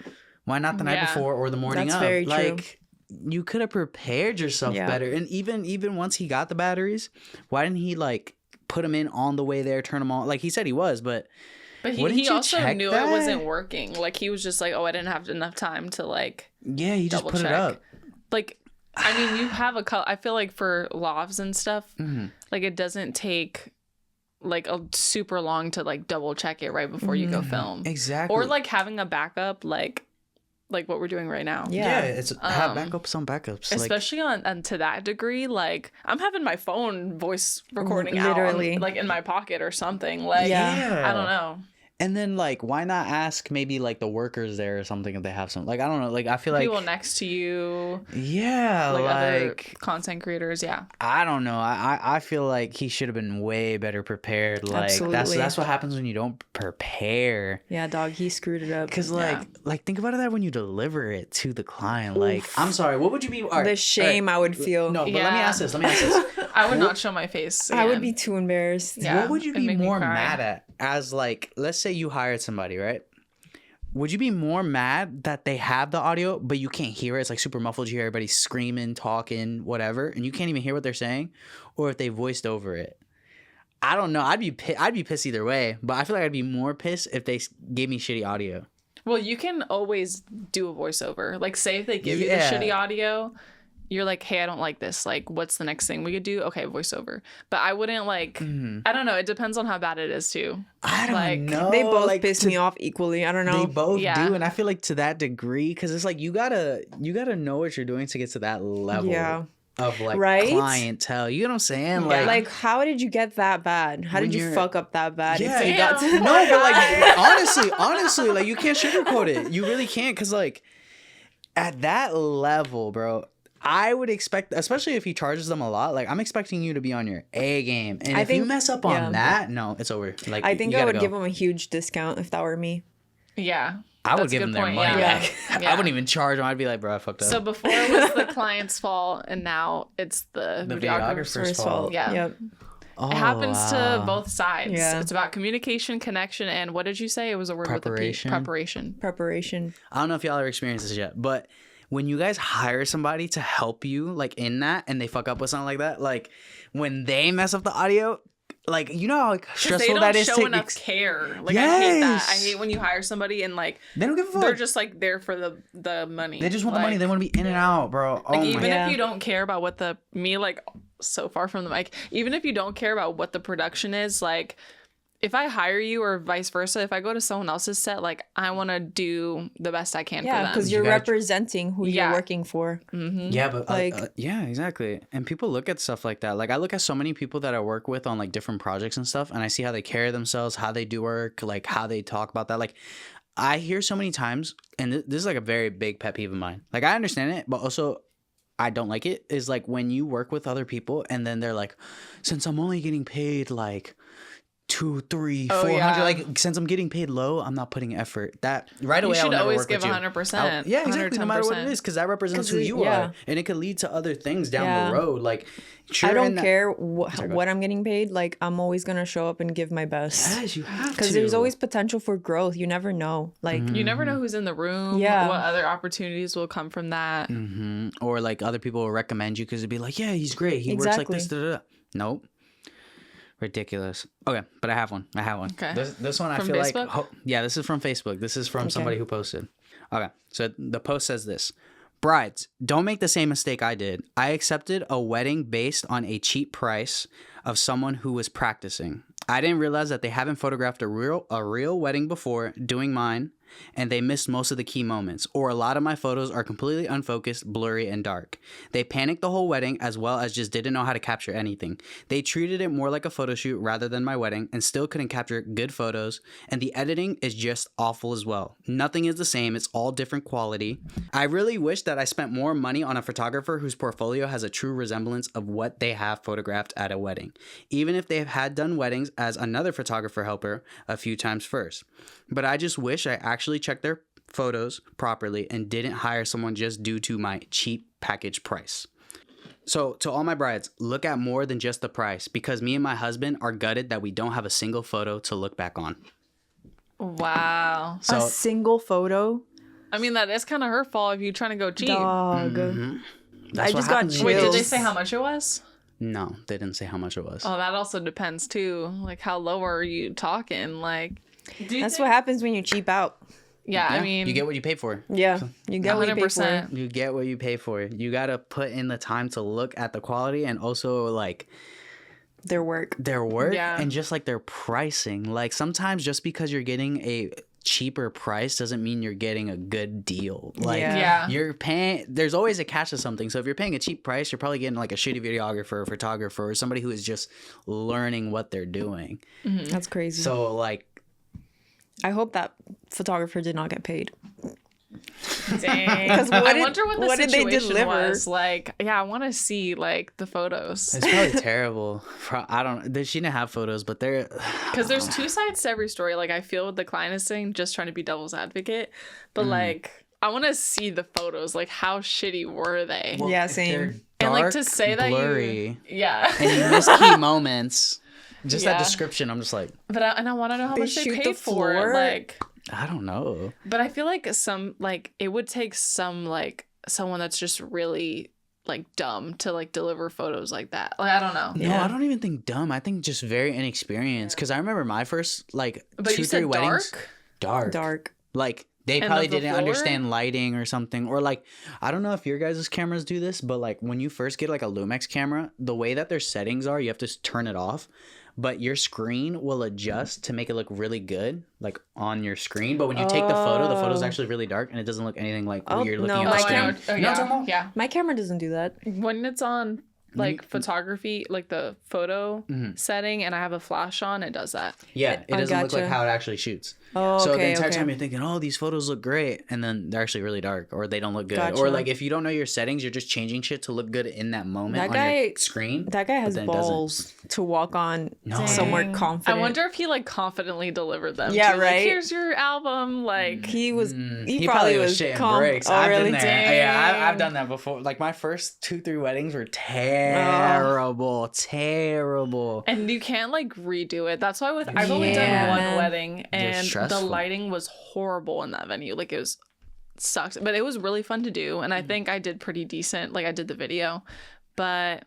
[SPEAKER 4] Why not the night
[SPEAKER 2] Yeah.
[SPEAKER 4] before or the morning
[SPEAKER 3] That's
[SPEAKER 4] of?
[SPEAKER 3] very true.
[SPEAKER 4] Like, you could have prepared yourself
[SPEAKER 3] Yeah.
[SPEAKER 4] better. And even once he got the batteries, why didn't he like put them in on the way there, turn them on. Like he said he was, but wouldn't
[SPEAKER 2] he
[SPEAKER 4] you
[SPEAKER 2] also
[SPEAKER 4] check
[SPEAKER 2] knew
[SPEAKER 4] that?
[SPEAKER 2] it wasn't working. Like he was just like, oh, I didn't have enough time to like
[SPEAKER 4] Yeah, he just
[SPEAKER 2] double
[SPEAKER 4] put
[SPEAKER 2] check.
[SPEAKER 4] it up.
[SPEAKER 2] Like, I mean, you have I feel like for lavs and stuff, like it doesn't take like a super long to like double check it right before you go film.
[SPEAKER 4] Exactly.
[SPEAKER 2] Or like having a backup like what we're doing right now.
[SPEAKER 4] Yeah, it's have backups on backups.
[SPEAKER 2] Especially on to that degree, like I'm having my phone voice recording
[SPEAKER 3] Literally.
[SPEAKER 2] out like in my pocket or something. Like
[SPEAKER 3] Yeah.
[SPEAKER 2] I don't know.
[SPEAKER 4] And then like, why not ask maybe like the workers there or something if they have some, like, I don't know, like I feel like
[SPEAKER 2] People next to you,
[SPEAKER 4] yeah,
[SPEAKER 2] like other
[SPEAKER 4] like
[SPEAKER 2] content creators, yeah.
[SPEAKER 4] I don't know. I feel like he should have been way better prepared. Like
[SPEAKER 3] Absolutely.
[SPEAKER 4] that's what happens when you don't prepare.
[SPEAKER 3] Yeah, dog, he screwed it up.
[SPEAKER 4] Cause like think about that when you deliver it to the client. Like I'm sorry, what would you be? All right,
[SPEAKER 3] The shame I would feel.
[SPEAKER 4] No, but let me
[SPEAKER 2] Yeah.
[SPEAKER 4] ask this. Let me ask this.
[SPEAKER 2] I would not show my face.
[SPEAKER 3] I would
[SPEAKER 2] again.
[SPEAKER 3] be too embarrassed.
[SPEAKER 2] Yeah,
[SPEAKER 4] What would you
[SPEAKER 2] it'd
[SPEAKER 4] be
[SPEAKER 2] make me
[SPEAKER 4] more
[SPEAKER 2] cry.
[SPEAKER 4] mad at? As like, let's say you hired somebody, right? Would you be more mad that they have the audio but you can't hear it? It's like super muffled. You hear everybody screaming, talking, whatever, and you can't even hear what they're saying, or if they voiced over it. I don't know. I'd be pissed either way, but I feel like I'd be more pissed if they gave me shitty audio.
[SPEAKER 2] Well, you can always do a voiceover. Like, say if they give you the
[SPEAKER 4] Yeah.
[SPEAKER 2] shitty audio, you're like, hey, I don't like this. Like, what's the next thing we could do? Okay, voiceover. But I wouldn't like, I don't know. It depends on how bad it is too.
[SPEAKER 4] I don't
[SPEAKER 2] Like,
[SPEAKER 4] know.
[SPEAKER 3] They both
[SPEAKER 4] like,
[SPEAKER 3] piss me off equally. I don't know.
[SPEAKER 4] They both
[SPEAKER 2] Yeah.
[SPEAKER 4] do, and I feel like to that degree, because it's like you gotta know what you're doing to get to that level
[SPEAKER 3] Yeah.
[SPEAKER 4] of like
[SPEAKER 3] Right?
[SPEAKER 4] clientele. You know what I'm saying?
[SPEAKER 2] Yeah.
[SPEAKER 3] Like, how did you get that bad? How
[SPEAKER 4] When
[SPEAKER 3] did you
[SPEAKER 4] you're-
[SPEAKER 3] fuck up that bad?
[SPEAKER 4] Yeah.
[SPEAKER 3] If you got
[SPEAKER 2] Damn.
[SPEAKER 3] to-
[SPEAKER 4] No, but like honestly, like you can't sugarcoat it. You really can't, because like at that level, bro, I would expect, especially if he charges them a lot, like I'm expecting you to be on your A game. And
[SPEAKER 3] I
[SPEAKER 4] if you
[SPEAKER 3] think-
[SPEAKER 4] mess up
[SPEAKER 3] yeah.
[SPEAKER 4] on that, no, it's over. Like
[SPEAKER 3] I think
[SPEAKER 4] you
[SPEAKER 3] I
[SPEAKER 4] gotta
[SPEAKER 3] would
[SPEAKER 4] go.
[SPEAKER 3] give him a huge discount if that were me.
[SPEAKER 2] yeah.
[SPEAKER 4] I would
[SPEAKER 2] That's a
[SPEAKER 4] give
[SPEAKER 2] good
[SPEAKER 4] them their
[SPEAKER 2] point,
[SPEAKER 4] money
[SPEAKER 2] yeah.
[SPEAKER 4] back.
[SPEAKER 2] Yeah.
[SPEAKER 4] I wouldn't even charge them. I'd be like, bro, I fucked up.
[SPEAKER 2] So before it was the client's fault, and now it's the videographer's
[SPEAKER 4] videographer's
[SPEAKER 3] First
[SPEAKER 4] fault.
[SPEAKER 2] Yeah.
[SPEAKER 3] Yep.
[SPEAKER 4] Oh,
[SPEAKER 2] It happens
[SPEAKER 4] wow.
[SPEAKER 2] to both sides.
[SPEAKER 3] Yeah.
[SPEAKER 2] It's about communication, connection, and what did you say? It was a word
[SPEAKER 4] Preparation.
[SPEAKER 2] with a P. Preparation.
[SPEAKER 3] Preparation.
[SPEAKER 4] I don't know if y'all ever experienced this yet, but when you guys hire somebody to help you, like in that, and they fuck up with something like that, like when they mess up the audio, like you know how like,
[SPEAKER 2] 'Cause
[SPEAKER 4] stressful
[SPEAKER 2] they
[SPEAKER 4] that
[SPEAKER 2] don't
[SPEAKER 4] is
[SPEAKER 2] show
[SPEAKER 4] to
[SPEAKER 2] enough care. Like I hate that. I
[SPEAKER 4] Yes.
[SPEAKER 2] hate when you hire somebody and like
[SPEAKER 4] they don't give a fuck.
[SPEAKER 2] they're just like there for the money.
[SPEAKER 4] They just want the money. They want to be in and out, bro. Oh
[SPEAKER 2] like
[SPEAKER 4] my
[SPEAKER 2] even
[SPEAKER 3] Yeah.
[SPEAKER 2] if you don't care about what the so far from the mic, even if you don't care about what the production is, like if I hire you or vice versa, if I go to someone else's set, like I want to do the best I can
[SPEAKER 3] Yeah,
[SPEAKER 2] for them.
[SPEAKER 3] because you're
[SPEAKER 4] You gotta-
[SPEAKER 3] representing who
[SPEAKER 2] Yeah.
[SPEAKER 3] you're working for.
[SPEAKER 4] Yeah, but
[SPEAKER 3] Like-
[SPEAKER 4] yeah, exactly. And people look at stuff like that. Like I look at so many people that I work with on like different projects and stuff, and I see how they carry themselves, how they do work, like how they talk about that. Like I hear so many times, and this is like a very big pet peeve of mine. Like I understand it, but also I don't like it. Is like when you work with other people and then they're like, since I'm only getting paid like 200, 300,
[SPEAKER 2] Oh,
[SPEAKER 4] 400,
[SPEAKER 2] yeah.
[SPEAKER 4] like since I'm getting paid low, I'm not putting effort. That right
[SPEAKER 2] You
[SPEAKER 4] away, I'll
[SPEAKER 2] should
[SPEAKER 4] never
[SPEAKER 2] always
[SPEAKER 4] work
[SPEAKER 2] give
[SPEAKER 4] with you.
[SPEAKER 2] 100%.
[SPEAKER 4] Yeah, exactly. No matter what it
[SPEAKER 2] 110%.
[SPEAKER 4] is, because that represents
[SPEAKER 3] 'Cause
[SPEAKER 4] who
[SPEAKER 3] it-
[SPEAKER 4] you
[SPEAKER 3] yeah.
[SPEAKER 4] are, and it could lead to other things down
[SPEAKER 3] Yeah.
[SPEAKER 4] the road. Like, sure,
[SPEAKER 3] I don't
[SPEAKER 4] in that-
[SPEAKER 3] care
[SPEAKER 4] Sorry, go
[SPEAKER 3] what I'm getting paid. Like, I'm always going to show up and give my best.
[SPEAKER 4] Yes, you have to.
[SPEAKER 3] Because there's always potential for growth. You never know. Like,
[SPEAKER 2] You never know who's in the room.
[SPEAKER 3] Yeah.
[SPEAKER 2] What other opportunities will come from that.
[SPEAKER 4] or like other people will recommend you because it'd be like, yeah, he's great. He works like this.
[SPEAKER 3] Exactly.
[SPEAKER 4] Da, da, da. Nope. Ridiculous. Okay, but I have one.
[SPEAKER 2] Okay.
[SPEAKER 4] This one I
[SPEAKER 2] From
[SPEAKER 4] feel
[SPEAKER 2] Facebook?
[SPEAKER 4] like. Yeah, this is from Facebook. This is from somebody who posted. Okay, so the post says this. Brides, don't make the same mistake I did. I accepted a wedding based on a cheap price of someone who was practicing. I didn't realize that they haven't photographed a real wedding before doing mine, and they missed most of the key moments, or a lot of my photos are completely unfocused, blurry, and dark. They panicked the whole wedding as well as just didn't know how to capture anything. They treated it more like a photo shoot rather than my wedding and still couldn't capture good photos, and the editing is just awful as well. Nothing is the same, it's all different quality. I really wish that I spent more money on a photographer whose portfolio has a true resemblance of what they have photographed at a wedding, even if they had done weddings as another photographer helper a few times first. But I just wish I actually checked their photos properly and didn't hire someone just due to my cheap package price. So to all my brides, look at more than just the price, because me and my husband are gutted that we don't have a single photo to look back on.
[SPEAKER 2] Wow.
[SPEAKER 4] So
[SPEAKER 3] a single photo.
[SPEAKER 2] I mean, that is kind of her fault if you're trying to go cheap.
[SPEAKER 3] Dog.
[SPEAKER 4] that's
[SPEAKER 3] I
[SPEAKER 4] what
[SPEAKER 3] just got
[SPEAKER 4] happens when
[SPEAKER 2] Wait,
[SPEAKER 4] you-
[SPEAKER 2] did they
[SPEAKER 3] chills.
[SPEAKER 2] say how much it was?
[SPEAKER 4] No, they didn't say how much it was.
[SPEAKER 2] Oh, that also depends too. Like, how low are you talking? Like,
[SPEAKER 3] That's what happens when you cheap out.
[SPEAKER 2] Yeah, I
[SPEAKER 4] Yeah,
[SPEAKER 2] mean,
[SPEAKER 4] you get what you pay for.
[SPEAKER 3] Yeah, you get what you pay for.
[SPEAKER 2] 100%.
[SPEAKER 4] You get what you pay for. You gotta put in the time to look at the quality and also like
[SPEAKER 3] Their work.
[SPEAKER 2] Yeah.
[SPEAKER 4] and just like their pricing. Like sometimes just because you're getting a cheaper price doesn't mean you're getting a good deal. Like
[SPEAKER 2] Yeah.
[SPEAKER 4] you're paying, there's always a catch to something. So if you're paying a cheap price, you're probably getting like a shitty videographer or photographer or somebody who is just learning what they're doing.
[SPEAKER 3] That's crazy.
[SPEAKER 4] So like,
[SPEAKER 3] I hope that photographer did not get paid.
[SPEAKER 2] Dang.
[SPEAKER 3] Because what
[SPEAKER 2] I
[SPEAKER 3] did-
[SPEAKER 2] wonder what the
[SPEAKER 3] what did they
[SPEAKER 2] situation
[SPEAKER 3] deliver?
[SPEAKER 2] was. Like, yeah, I want to see like the photos
[SPEAKER 4] it's probably terrible. I don't, she didn't have photos, but they're,
[SPEAKER 2] because there's two sides to every story. Like, I feel what the client is saying, just trying to be devil's advocate, but like, I want to see the photos. Like, how shitty were they?
[SPEAKER 3] Yeah,
[SPEAKER 4] if
[SPEAKER 3] same.
[SPEAKER 4] they're
[SPEAKER 2] And like to
[SPEAKER 4] dark,
[SPEAKER 2] say that
[SPEAKER 4] blurry,
[SPEAKER 2] yeah.
[SPEAKER 4] and you miss key moments. Just
[SPEAKER 2] Yeah.
[SPEAKER 4] that description, I'm just like,
[SPEAKER 2] But I want to know how
[SPEAKER 3] They
[SPEAKER 2] much they
[SPEAKER 3] shoot
[SPEAKER 2] paid
[SPEAKER 3] the
[SPEAKER 2] for it.
[SPEAKER 3] floor?
[SPEAKER 2] Like,
[SPEAKER 4] I don't know.
[SPEAKER 2] but I feel like it would take some like someone that's just really like dumb to like deliver photos like that. Like, I don't know.
[SPEAKER 4] No, I don't even think dumb. I think just very inexperienced. Because I remember my first like
[SPEAKER 2] But you
[SPEAKER 4] 2-3
[SPEAKER 2] said
[SPEAKER 4] weddings.
[SPEAKER 2] dark?
[SPEAKER 4] Dark. Like they
[SPEAKER 2] And
[SPEAKER 4] probably
[SPEAKER 2] the
[SPEAKER 4] didn't
[SPEAKER 2] floor?
[SPEAKER 4] understand lighting or something. Or like, I don't know if your guys' cameras do this, but like when you first get like a Lumix camera, the way that their settings are, you have to turn it off. But your screen will adjust to make it look really good, like on your screen. But when you take the photo's actually really dark and it doesn't look anything like
[SPEAKER 3] Oh,
[SPEAKER 4] you're looking
[SPEAKER 3] no,
[SPEAKER 4] at
[SPEAKER 3] my
[SPEAKER 4] the
[SPEAKER 2] I
[SPEAKER 4] screen.
[SPEAKER 2] know. Oh,
[SPEAKER 4] You know what I'm talking
[SPEAKER 2] yeah.
[SPEAKER 4] about?
[SPEAKER 2] Yeah.
[SPEAKER 3] My camera doesn't do that.
[SPEAKER 2] When it's on like photography, like the photo setting, and I have a flash on, it does that.
[SPEAKER 4] Yeah, it
[SPEAKER 3] I
[SPEAKER 4] doesn't look like
[SPEAKER 3] gotcha.
[SPEAKER 4] how it actually shoots.
[SPEAKER 3] Oh,
[SPEAKER 4] So the
[SPEAKER 3] okay,
[SPEAKER 4] entire
[SPEAKER 3] okay.
[SPEAKER 4] time you're thinking, oh, these photos look great. And then they're actually really dark or they don't look good.
[SPEAKER 3] Gotcha.
[SPEAKER 4] Or like if you don't know your settings, you're just changing shit to look good in that moment
[SPEAKER 3] That
[SPEAKER 4] on
[SPEAKER 3] guy-
[SPEAKER 4] your screen.
[SPEAKER 3] That guy has
[SPEAKER 4] then it doesn't.
[SPEAKER 3] balls to walk on
[SPEAKER 4] No.
[SPEAKER 3] somewhere
[SPEAKER 2] Dang.
[SPEAKER 3] confident.
[SPEAKER 2] I wonder if he like confidently delivered them.
[SPEAKER 3] Yeah,
[SPEAKER 2] too. Like,
[SPEAKER 3] right?
[SPEAKER 2] here's your album. Like,
[SPEAKER 3] he was.
[SPEAKER 4] He probably was shitting bricks.
[SPEAKER 3] Oh,
[SPEAKER 4] I've
[SPEAKER 3] really?
[SPEAKER 4] been there. Yeah,
[SPEAKER 2] Dang.
[SPEAKER 4] I've done that before. Like my first 2-3 weddings were terrible. Terrible.
[SPEAKER 2] and you can't like redo it. That's why I've only done
[SPEAKER 3] Yeah,
[SPEAKER 2] one
[SPEAKER 3] man.
[SPEAKER 2] wedding, and the
[SPEAKER 4] stressful.
[SPEAKER 2] lighting was horrible in that venue. Like, it was sucks, but it was really fun to do, and I think I did pretty decent. Like, I did the video, but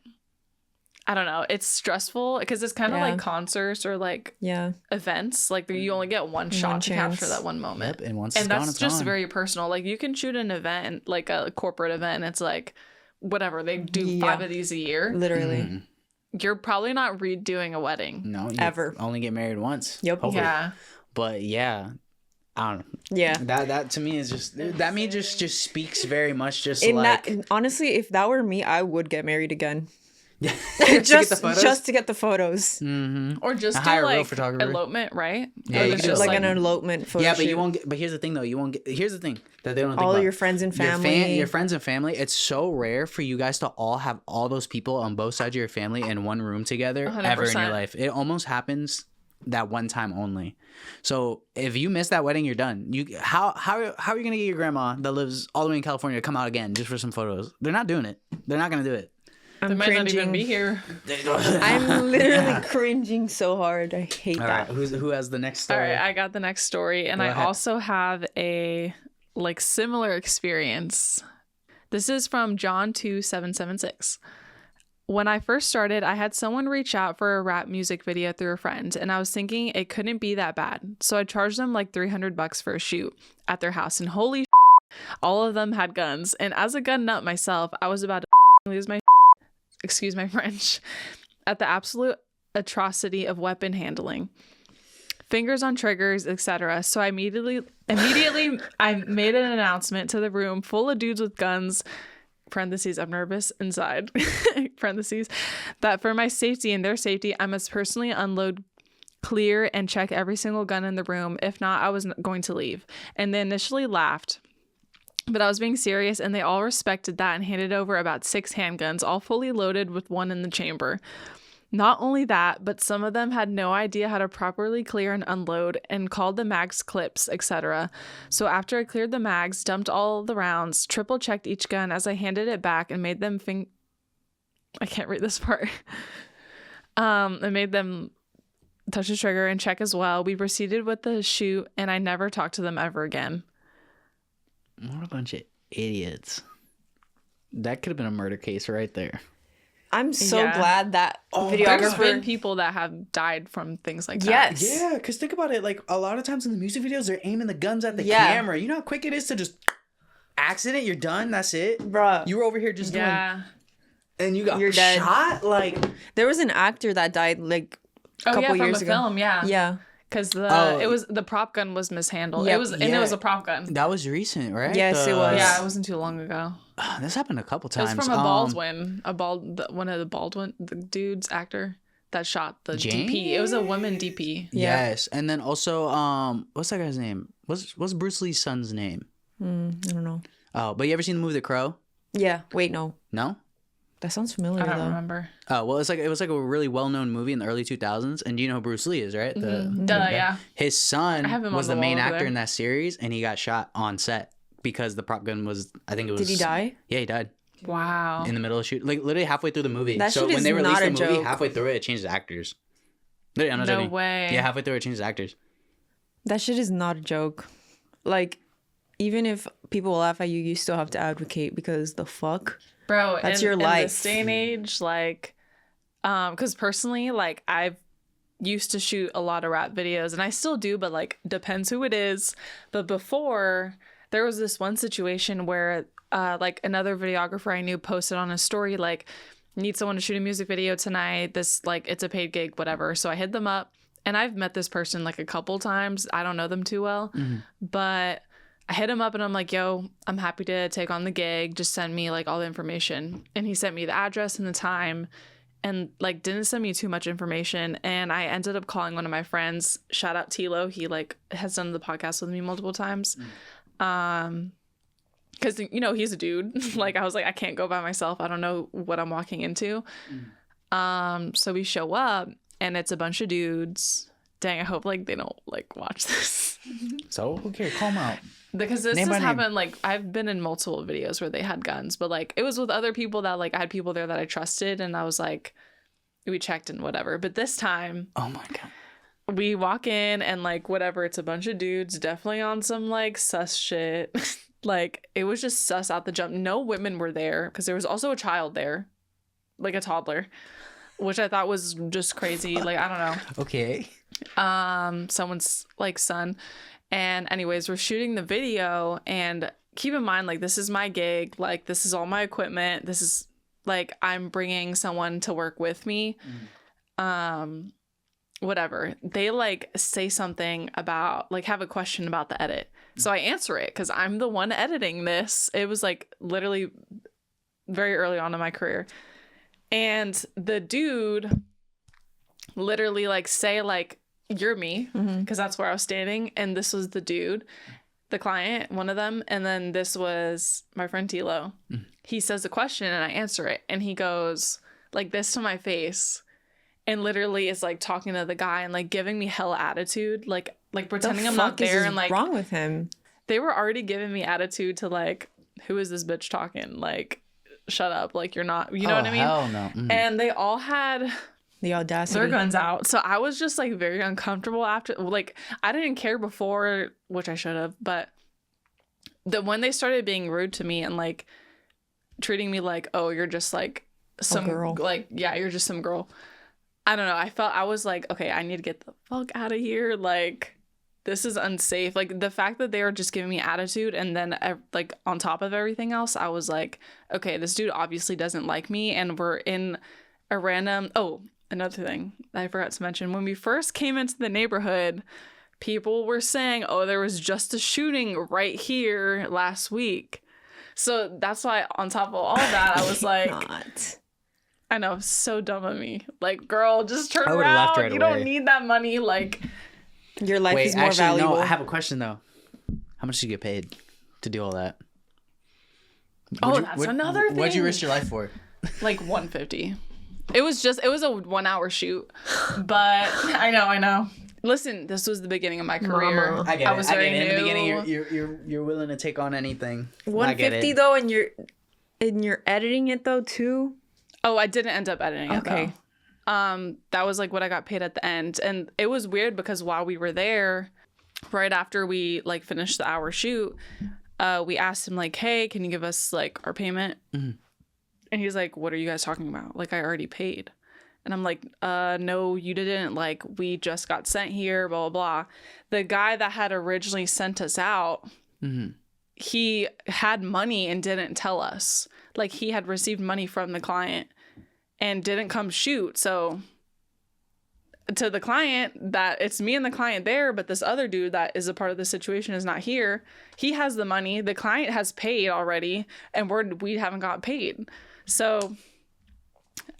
[SPEAKER 2] I don't know. It's stressful because it's kind of
[SPEAKER 3] Yeah.
[SPEAKER 2] like concerts or like
[SPEAKER 3] Yeah.
[SPEAKER 2] events. Like, you only get one shot to
[SPEAKER 3] chance.
[SPEAKER 2] capture that one moment.
[SPEAKER 4] Yep, and once
[SPEAKER 2] And
[SPEAKER 4] it's gone,
[SPEAKER 2] that's
[SPEAKER 4] it's
[SPEAKER 2] just
[SPEAKER 4] gone.
[SPEAKER 2] very personal. Like, you can shoot an event, like a corporate event, and it's like whatever, they do 5
[SPEAKER 3] Yeah.
[SPEAKER 2] of these a year.
[SPEAKER 3] Literally.
[SPEAKER 2] You're probably not redoing a wedding.
[SPEAKER 4] No, you
[SPEAKER 3] Ever.
[SPEAKER 4] only get married once.
[SPEAKER 3] Yep.
[SPEAKER 4] Hopefully.
[SPEAKER 2] Yeah.
[SPEAKER 4] But yeah, I don't know.
[SPEAKER 3] Yeah.
[SPEAKER 4] That to me is just that me just speaks very much just
[SPEAKER 3] In
[SPEAKER 4] like
[SPEAKER 3] that, honestly, if that were me, I would get married again.
[SPEAKER 4] just
[SPEAKER 3] Just to get the photos.
[SPEAKER 2] Or just do
[SPEAKER 4] hire a real
[SPEAKER 2] like
[SPEAKER 4] photographer.
[SPEAKER 2] elopement, right?
[SPEAKER 4] Yeah,
[SPEAKER 2] Or
[SPEAKER 4] you
[SPEAKER 2] it's
[SPEAKER 4] can do
[SPEAKER 2] just
[SPEAKER 3] Like
[SPEAKER 2] like
[SPEAKER 3] an elopement photo.
[SPEAKER 4] yeah, but you
[SPEAKER 3] shoot.
[SPEAKER 4] won't get. But here's the thing, though. You won't get. Here's the thing that they don't think
[SPEAKER 3] all
[SPEAKER 4] about.
[SPEAKER 3] your friends and
[SPEAKER 4] Your
[SPEAKER 3] family.
[SPEAKER 4] your friends and family. It's so rare for you guys to all have all those people on both sides of your family in one room together ever in your
[SPEAKER 2] 100%.
[SPEAKER 4] life. It almost happens that one time only. So if you miss that wedding, you're done. How are you gonna get your grandma that lives all the way in California to come out again just for some photos? They're not doing it. They're not gonna do it.
[SPEAKER 2] they
[SPEAKER 3] I'm
[SPEAKER 2] might not even
[SPEAKER 3] cringing.
[SPEAKER 2] be here.
[SPEAKER 3] I'm literally cringing so hard. I hate
[SPEAKER 4] All right,
[SPEAKER 3] that.
[SPEAKER 4] who has the next
[SPEAKER 2] All
[SPEAKER 4] story?
[SPEAKER 2] right, I got the next story, and
[SPEAKER 4] Go
[SPEAKER 2] I
[SPEAKER 4] ahead.
[SPEAKER 2] also have a like similar experience. This is from John 2776. When I first started, I had someone reach out for a rap music video through a friend, and I was thinking it couldn't be that bad. So I charged them like $300 for a shoot at their house, and holy all of them had guns. And as a gun nut myself, I was about to lose my excuse my French, at the absolute atrocity of weapon handling. Fingers on triggers, etc. So I immediately I made an announcement to the room full of dudes with guns, parentheses, I'm nervous, inside, parentheses, that for my safety and their safety, I must personally unload, clear, and check every single gun in the room. If not, I was going to leave. And they initially laughed, but I was being serious, and they all respected that and handed over about 6 handguns, all fully loaded with one in the chamber. Not only that, but some of them had no idea how to properly clear and unload and called the mags clips, etc. So after I cleared the mags, dumped all the rounds, triple checked each gun as I handed it back and made them I can't read this part. I made them touch the trigger and check as well. We proceeded with the shoot, and I never talked to them ever again.
[SPEAKER 4] What a bunch of idiots. That could have been a murder case right there.
[SPEAKER 3] I'm so
[SPEAKER 2] Yeah.
[SPEAKER 3] glad that
[SPEAKER 2] There's
[SPEAKER 3] videographer.
[SPEAKER 2] been people that have died from things like that.
[SPEAKER 3] Yes.
[SPEAKER 4] Yeah, because think about it. Like, a lot of times in the music videos, they're aiming the guns at the
[SPEAKER 3] Yeah.
[SPEAKER 4] camera. You know how quick it is to just accident, you're done, that's it.
[SPEAKER 3] Bruh.
[SPEAKER 4] You were over here just doing,
[SPEAKER 2] Yeah.
[SPEAKER 4] and you got
[SPEAKER 3] You're dead.
[SPEAKER 4] shot. Like,
[SPEAKER 3] There was an actor that died like a couple
[SPEAKER 2] from
[SPEAKER 3] years
[SPEAKER 2] a
[SPEAKER 3] ago.
[SPEAKER 2] film, yeah.
[SPEAKER 3] Yeah.
[SPEAKER 2] Because
[SPEAKER 4] Oh.
[SPEAKER 2] it was the prop gun was mishandled.
[SPEAKER 3] Yep.
[SPEAKER 2] It was and
[SPEAKER 4] Yeah.
[SPEAKER 2] it was a prop gun.
[SPEAKER 4] that was recent, right?
[SPEAKER 3] Yes, it was.
[SPEAKER 2] Yeah, it wasn't too long ago.
[SPEAKER 4] This happened a couple
[SPEAKER 2] It
[SPEAKER 4] times.
[SPEAKER 2] was from a Baldwin, one of the Baldwin, the dude's actor that shot the DP. It was a woman DP.
[SPEAKER 3] Yeah.
[SPEAKER 4] Yes, and then also, what's that guy's name? What's Bruce Lee's son's name?
[SPEAKER 3] I don't know.
[SPEAKER 4] Oh, but you ever seen the movie The Crow?
[SPEAKER 3] Yeah. Wait, no.
[SPEAKER 4] No.
[SPEAKER 3] That sounds familiar
[SPEAKER 2] I don't
[SPEAKER 3] though.
[SPEAKER 2] remember.
[SPEAKER 4] Oh, well, it was like a really well-known movie in the early 2000s. And do you know who Bruce Lee is, right?
[SPEAKER 2] Duh, yeah.
[SPEAKER 4] His son
[SPEAKER 2] I have him
[SPEAKER 4] was
[SPEAKER 2] on
[SPEAKER 4] the
[SPEAKER 2] the
[SPEAKER 4] main
[SPEAKER 2] wall over
[SPEAKER 4] actor
[SPEAKER 2] there.
[SPEAKER 4] in that series, and he got shot on set because the prop gun was, I think it was.
[SPEAKER 3] Did he die?
[SPEAKER 4] Yeah, he died
[SPEAKER 2] Wow.
[SPEAKER 4] in the middle of shoot, like literally halfway through the movie.
[SPEAKER 3] That
[SPEAKER 4] So
[SPEAKER 3] shit
[SPEAKER 4] when
[SPEAKER 3] is
[SPEAKER 4] they released
[SPEAKER 3] not
[SPEAKER 4] the
[SPEAKER 3] a
[SPEAKER 4] movie,
[SPEAKER 3] joke.
[SPEAKER 4] halfway through it changed the actors. Literally, I'm not
[SPEAKER 2] No
[SPEAKER 4] joking.
[SPEAKER 2] way.
[SPEAKER 4] Yeah, halfway through it changed the actors.
[SPEAKER 3] That shit is not a joke. Like, even if people laugh at you, you still have to advocate because the fuck.
[SPEAKER 2] Bro,
[SPEAKER 3] That's
[SPEAKER 2] in,
[SPEAKER 3] your
[SPEAKER 2] in
[SPEAKER 3] life.
[SPEAKER 2] this day and age, like, because personally, like, I've used to shoot a lot of rap videos, and I still do, but like, depends who it is. But before, there was this one situation where, like, another videographer I knew posted on a story, like, need someone to shoot a music video tonight. This, like, it's a paid gig, whatever. So I hit them up, and I've met this person like a couple times. I don't know them too well, but I hit him up and I'm like, yo, I'm happy to take on the gig. Just send me like all the information. And he sent me the address and the time and like didn't send me too much information. And I ended up calling one of my friends. Shout out Tilo. He like has done the podcast with me multiple times. Because, you know, he's a dude. Like I was like, I can't go by myself. I don't know what I'm walking into. So we show up and it's a bunch of dudes. Dang, I hope like they don't like watch this.
[SPEAKER 4] So who cares? Call him out.
[SPEAKER 2] Because this
[SPEAKER 4] Name
[SPEAKER 2] has
[SPEAKER 4] by name.
[SPEAKER 2] happened, like, I've been in multiple videos where they had guns, but, like, it was with other people that, like, I had people there that I trusted, and I was, like, we checked and whatever. But this time,
[SPEAKER 4] Oh my god.
[SPEAKER 2] we walk in, and, like, whatever, it's a bunch of dudes, definitely on some, like, sus shit. Like, it was just sus out the jump. No women were there, because there was also a child there, like, a toddler, which I thought was just crazy. Like, I don't know.
[SPEAKER 4] Okay.
[SPEAKER 2] Someone's like son. And anyways, we're shooting the video, and keep in mind, like, this is my gig, like, this is all my equipment, this is like, I'm bringing someone to work with me. Whatever, they like say something about like have a question about the edit, so I answer it because I'm the one editing this. It was like literally very early on in my career, and the dude literally like say like, you're me, because that's where I was standing, and this was the dude, the client, one of them, and then this was my friend Tilo. He says a question and I answer it, and he goes like this to my face and literally is like talking to the guy and like giving me hella attitude, like pretending I'm not there, and like
[SPEAKER 3] wrong with him.
[SPEAKER 2] they were already giving me attitude to like, who is this bitch talking, like shut up, like you're not, you know what I mean?
[SPEAKER 4] Hell no.
[SPEAKER 2] And they all had
[SPEAKER 3] The audacity.
[SPEAKER 2] their guns out. So I was just like very uncomfortable after, like I didn't care before, which I should have, but when they started being rude to me and like treating me like, oh, you're just like some
[SPEAKER 3] girl.
[SPEAKER 2] like, yeah, you're just some girl. I don't know. I was like, okay, I need to get the fuck out of here. Like, this is unsafe. Like the fact that they were just giving me attitude, and then like on top of everything else, I was like, okay, this dude obviously doesn't like me, and we're in a random, oh, another thing I forgot to mention. When we first came into the neighborhood, people were saying, oh, there was just a shooting right here last week. So that's why on top of all that, I was like,
[SPEAKER 3] Not.
[SPEAKER 2] I know, so dumb of me. Like, girl, just turn
[SPEAKER 4] I would've
[SPEAKER 2] around.
[SPEAKER 4] left right
[SPEAKER 2] You
[SPEAKER 4] away.
[SPEAKER 2] don't need that money. Like,
[SPEAKER 3] Your life
[SPEAKER 4] Wait,
[SPEAKER 3] is more
[SPEAKER 4] actually,
[SPEAKER 3] valuable.
[SPEAKER 4] no. I have a question though. How much did you get paid to do all that?
[SPEAKER 2] that's another
[SPEAKER 4] What'd you
[SPEAKER 2] thing.
[SPEAKER 4] risk your life for?
[SPEAKER 2] like 150. It was a 1 hour shoot. But I know. Listen, this was the beginning of my career.
[SPEAKER 3] Mama.
[SPEAKER 4] I get it.
[SPEAKER 2] was
[SPEAKER 4] I get
[SPEAKER 2] very
[SPEAKER 4] it. In the
[SPEAKER 2] new.
[SPEAKER 4] beginning, you're willing to take on anything. I get
[SPEAKER 3] 150
[SPEAKER 4] it.
[SPEAKER 3] though, and you're editing it though too.
[SPEAKER 2] Oh, I didn't end up editing it.
[SPEAKER 3] Okay.
[SPEAKER 2] Though. That was like what I got paid at the end. And it was weird because while we were there, right after we like finished the hour shoot, we asked him like, hey, can you give us like our payment? And he's like, what are you guys talking about? Like, I already paid. And I'm like, no, you didn't. Like, we just got sent here, blah, blah, blah. The guy that had originally sent us out, he had money and didn't tell us. Like, he had received money from the client and didn't come shoot. So to the client, that it's me and the client there, but this other dude that is a part of the situation is not here. He has the money. The client has paid already, and we haven't got paid. So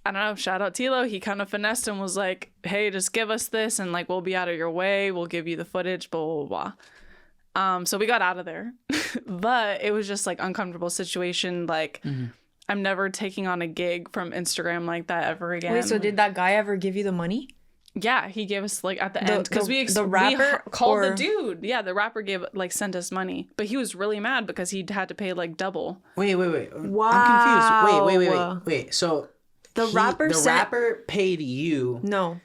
[SPEAKER 2] I don't know, shout out Tilo. He kind of finessed and was like, hey, just give us this and like, we'll be out of your way. We'll give you the footage, blah, blah, blah. So we got out of there, but it was just like uncomfortable situation. Like I'm never taking on a gig from Instagram like that ever again.
[SPEAKER 3] Wait, so did that guy ever give you the money?
[SPEAKER 2] Yeah, he gave us like at the end because
[SPEAKER 3] the rapper
[SPEAKER 2] called the dude. Yeah, the rapper sent us money, but he was really mad because he had to pay like double.
[SPEAKER 4] Wait.
[SPEAKER 3] Wow.
[SPEAKER 4] I'm confused. Wait. So
[SPEAKER 3] the rapper
[SPEAKER 4] paid you.
[SPEAKER 3] No,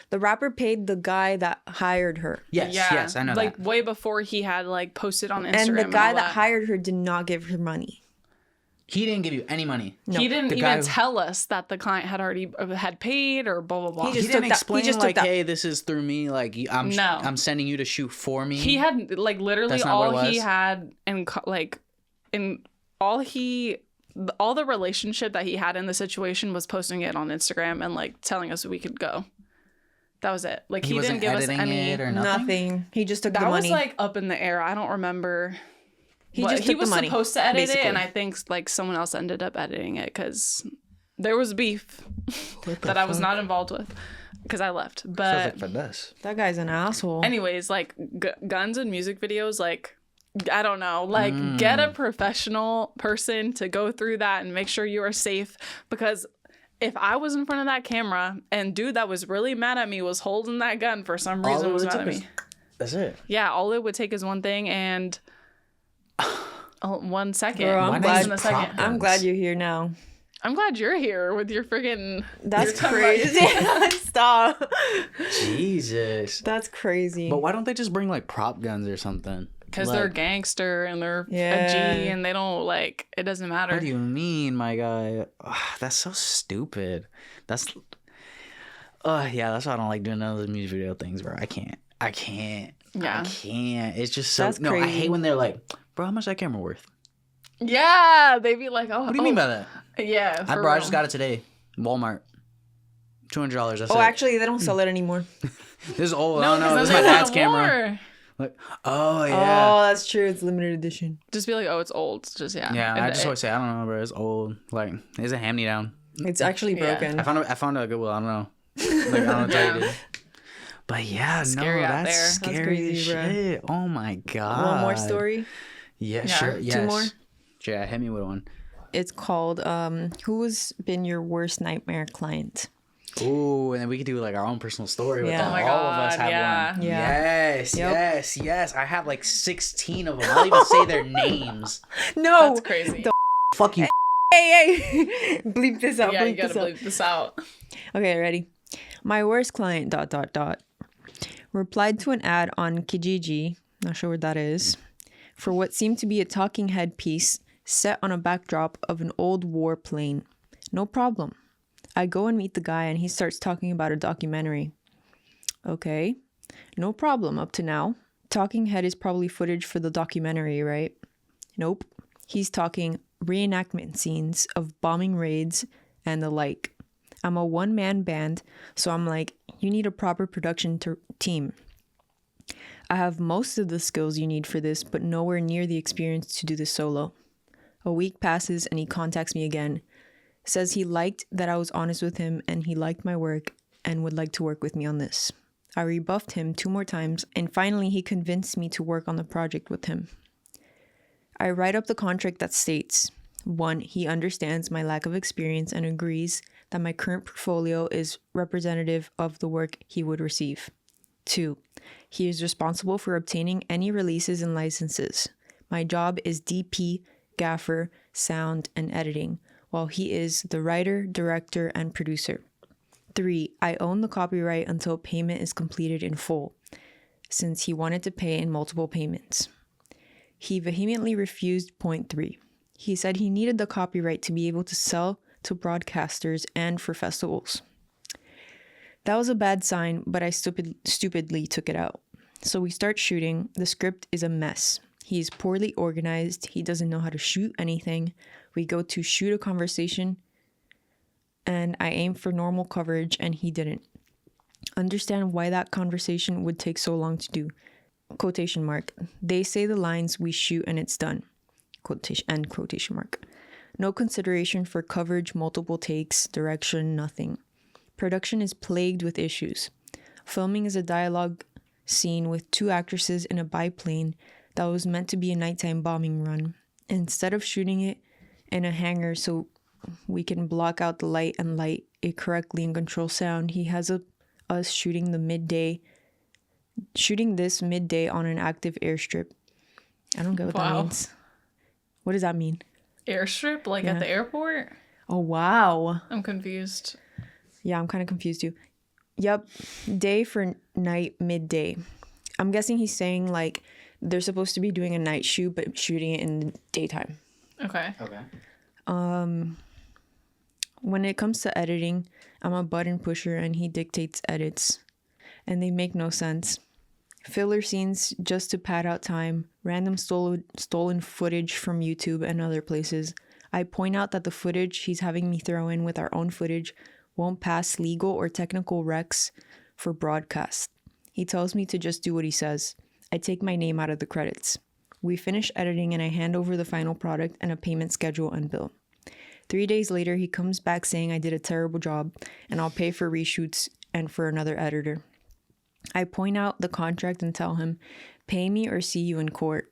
[SPEAKER 3] the rapper paid the guy that hired her.
[SPEAKER 4] Yes, I know
[SPEAKER 2] like
[SPEAKER 4] that.
[SPEAKER 2] way before he had like posted on Instagram.
[SPEAKER 3] And the guy that hired her did not give her money.
[SPEAKER 4] He didn't give you any money.
[SPEAKER 3] No.
[SPEAKER 2] He didn't even tell us that the client had already had paid or blah blah blah.
[SPEAKER 3] He
[SPEAKER 4] He didn't explain like, hey, this is through me. Like I'm sending you to shoot for me.
[SPEAKER 2] He had like literally all he had and like in all the relationship that he had in the situation was posting it on Instagram and like telling us we could go. That was it. Like he didn't give us any
[SPEAKER 4] or
[SPEAKER 3] nothing. He just took the
[SPEAKER 2] that
[SPEAKER 3] money.
[SPEAKER 2] was like up in the air. I don't remember.
[SPEAKER 3] He just took
[SPEAKER 2] was
[SPEAKER 3] the money,
[SPEAKER 2] supposed to edit
[SPEAKER 3] basically.
[SPEAKER 2] it, and I think like someone else ended up editing it because there was beef that I was not involved with because I left. But
[SPEAKER 3] That guy's an asshole.
[SPEAKER 2] anyways, like guns and music videos, like I don't know, like get a professional person to go through that and make sure you are safe, because if I was in front of that camera and dude that was really mad at me was holding that gun for some reason was mad at me.
[SPEAKER 4] That's it.
[SPEAKER 2] Yeah, all it would take is one thing and 1 second.
[SPEAKER 3] Bro,
[SPEAKER 2] I'm
[SPEAKER 3] glad you're here now.
[SPEAKER 2] I'm glad you're here with your friggin'.
[SPEAKER 3] That's crazy. Stop.
[SPEAKER 4] Jesus.
[SPEAKER 3] That's crazy.
[SPEAKER 4] But why don't they just bring like prop guns or something?
[SPEAKER 2] Because they're gangster and they're a G and they don't like, it doesn't matter.
[SPEAKER 4] What do you mean, my guy? Ugh, that's so stupid. That's why I don't like doing none of those music video things, bro. I can't.
[SPEAKER 2] Yeah.
[SPEAKER 4] I can't. It's just so.
[SPEAKER 3] That's
[SPEAKER 4] no,
[SPEAKER 3] crazy.
[SPEAKER 4] I hate when they're like, bro, how much that camera worth?
[SPEAKER 2] Yeah, they be like, oh.
[SPEAKER 4] What do you mean by that?
[SPEAKER 2] Yeah,
[SPEAKER 4] Bro, I just got it today. Walmart. $200. That's it.
[SPEAKER 3] Actually, they don't sell it anymore.
[SPEAKER 4] This is old.
[SPEAKER 2] No,
[SPEAKER 4] I don't know.
[SPEAKER 2] 'cause
[SPEAKER 4] This is
[SPEAKER 2] then
[SPEAKER 4] my
[SPEAKER 2] they
[SPEAKER 4] dad's
[SPEAKER 2] want
[SPEAKER 4] camera.
[SPEAKER 2] more.
[SPEAKER 4] Like, oh yeah.
[SPEAKER 3] Oh, that's true. It's limited edition.
[SPEAKER 2] Just be like, oh, it's old. Just yeah.
[SPEAKER 4] Yeah,
[SPEAKER 2] And
[SPEAKER 4] I just always say, I don't know, bro. It's old. Like, it's a hand me down.
[SPEAKER 3] It's actually
[SPEAKER 2] Yeah.
[SPEAKER 3] broken.
[SPEAKER 4] I found it at Goodwill. I don't know. Like, I don't know what to tell you, dude. But yeah,
[SPEAKER 2] Scary
[SPEAKER 4] no,
[SPEAKER 2] out
[SPEAKER 4] that's
[SPEAKER 2] there.
[SPEAKER 4] scary
[SPEAKER 3] That's crazy,
[SPEAKER 4] as
[SPEAKER 3] bro.
[SPEAKER 4] shit. Oh my god.
[SPEAKER 3] One more story.
[SPEAKER 4] Yeah,
[SPEAKER 2] Yeah.
[SPEAKER 4] sure. Yes.
[SPEAKER 3] 2 more?
[SPEAKER 4] Yeah, hit me with one.
[SPEAKER 3] It's called Who's Been Your Worst Nightmare Client?
[SPEAKER 4] Ooh, and then we could do like our own personal story with
[SPEAKER 3] Yeah.
[SPEAKER 4] that.
[SPEAKER 3] Oh
[SPEAKER 2] my
[SPEAKER 4] All of us
[SPEAKER 2] God,
[SPEAKER 4] have
[SPEAKER 2] yeah.
[SPEAKER 4] one.
[SPEAKER 3] Yeah.
[SPEAKER 4] Yes,
[SPEAKER 3] Yep.
[SPEAKER 4] yes. I have like 16 of them. I'll even say their names.
[SPEAKER 3] No.
[SPEAKER 2] That's crazy.
[SPEAKER 4] Fuck you.
[SPEAKER 3] Hey. Bleep this out.
[SPEAKER 2] Yeah, you
[SPEAKER 3] Bleep
[SPEAKER 2] gotta
[SPEAKER 3] this out.
[SPEAKER 2] bleep this out.
[SPEAKER 3] Okay, ready? My worst client, ... replied to an ad on Kijiji, not sure what that is, for what seemed to be a talking head piece set on a backdrop of an old war plane. No problem. I go and meet the guy and he starts talking about a documentary. Okay, no problem up to now. Talking head is probably footage for the documentary, right? Nope. He's talking reenactment scenes of bombing raids and the like. I'm a one-man band, so I'm like, you need a proper production team. I have most of the skills you need for this, but nowhere near the experience to do this solo. A week passes and he contacts me again. Says he liked that I was honest with him and he liked my work and would like to work with me on this. I rebuffed him 2 more times and finally he convinced me to work on the project with him. I write up the contract that states, 1, he understands my lack of experience and agrees that my current portfolio is representative of the work he would receive. 2, he is responsible for obtaining any releases and licenses. My job is DP, gaffer, sound, and editing, while he is the writer, director, and producer. 3, I own the copyright until payment is completed in full, since he wanted to pay in multiple payments. He vehemently refused point 3. He said he needed the copyright to be able to sell to broadcasters and for festivals. That was a bad sign, but I stupidly took it out. So we start shooting. The script is a mess. He's poorly organized. He doesn't know how to shoot anything. We go to shoot a conversation, and I aim for normal coverage, and he didn't. Understand why that conversation would take so long to do. Quotation mark. They say the lines, we shoot, and it's done. Quotation, end quotation mark. No consideration for coverage, multiple takes, direction, nothing. Production is plagued with issues. Filming is a dialogue scene with 2 actresses in a biplane that was meant to be a nighttime bombing run. Instead of shooting it in a hangar so we can block out the light and light it correctly and control sound, he has us shooting this midday on an active airstrip. I don't get what that means. What does that mean?
[SPEAKER 2] Airstrip? Like at the airport?
[SPEAKER 3] Oh, wow.
[SPEAKER 2] I'm confused.
[SPEAKER 3] Yeah, I'm kind of confused too. Yep. Day for night, midday. I'm guessing he's saying like they're supposed to be doing a night shoot, but shooting it in the daytime.
[SPEAKER 2] Okay.
[SPEAKER 3] When it comes to editing, I'm a button pusher and he dictates edits. And they make no sense. Filler scenes just to pad out time, random stolen footage from YouTube and other places. I point out that the footage he's having me throw in with our own footage won't pass legal or technical recs for broadcast. He tells me to just do what he says. I take my name out of the credits. We finish editing and I hand over the final product and a payment schedule and bill. 3 days later, he comes back saying I did a terrible job and I'll pay for reshoots and for another editor. I point out the contract and tell him, pay me or see you in court.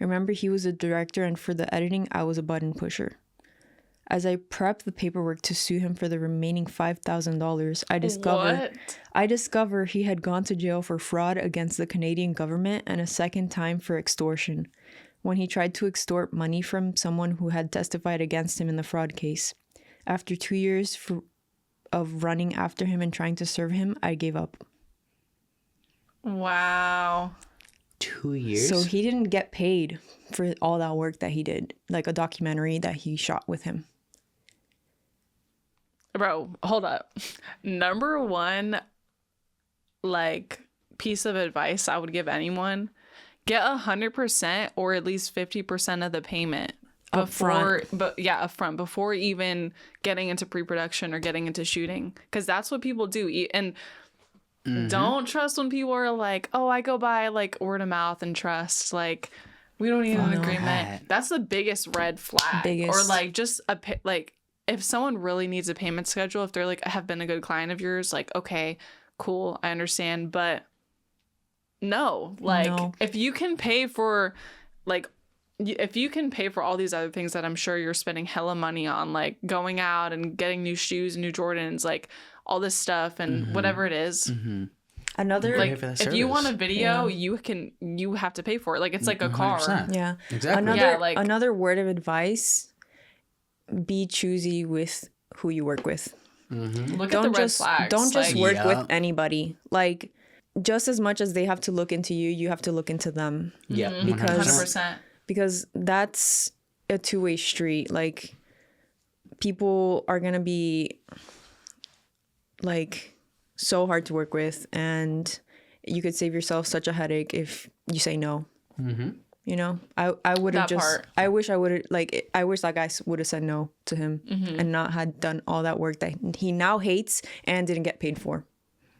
[SPEAKER 3] Remember, he was a director and for the editing, I was a button pusher. As I prep the paperwork to sue him for the remaining $5,000, I discover he had gone to jail for fraud against the Canadian government and a second time for extortion, when he tried to extort money from someone who had testified against him in the fraud case. After 2 years of running after him and trying to serve him, I gave up.
[SPEAKER 2] Wow.
[SPEAKER 4] 2 years?
[SPEAKER 3] So he didn't get paid for all that work that he did, like a documentary that he shot with him.
[SPEAKER 2] Bro, hold up. Number one, like, piece of advice I would give anyone, get 100% or at least 50% of the payment upfront before even getting into pre-production or getting into shooting, because that's what people do. And don't trust when people are like, oh, I go by like word of mouth and trust, like we don't need an agreement. That's the biggest red flag. Or like just like if someone really needs a payment schedule, if they're like, I have been a good client of yours, like, okay, cool, I understand. But no, if you can pay for all these other things that I'm sure you're spending hella money on, like going out and getting new shoes and new Jordans, like all this stuff and whatever it is.
[SPEAKER 3] Another,
[SPEAKER 2] like, if you want a video, you have to pay for it. Like, it's like a car.
[SPEAKER 3] Yeah.
[SPEAKER 4] Exactly.
[SPEAKER 3] Another word of advice, be choosy with who you work with.
[SPEAKER 2] Look at the red flags.
[SPEAKER 3] Don't just work with anybody. Like, just as much as they have to look into you, you have to look into them.
[SPEAKER 4] Yeah.
[SPEAKER 3] Because
[SPEAKER 2] 100%.
[SPEAKER 3] Because that's a two-way street. Like, people are going to be like so hard to work with, and you could save yourself such a headache if you say no. You know, I would have just part. I wish that guy would have said no to him and not had done all that work that he now hates and didn't get paid for.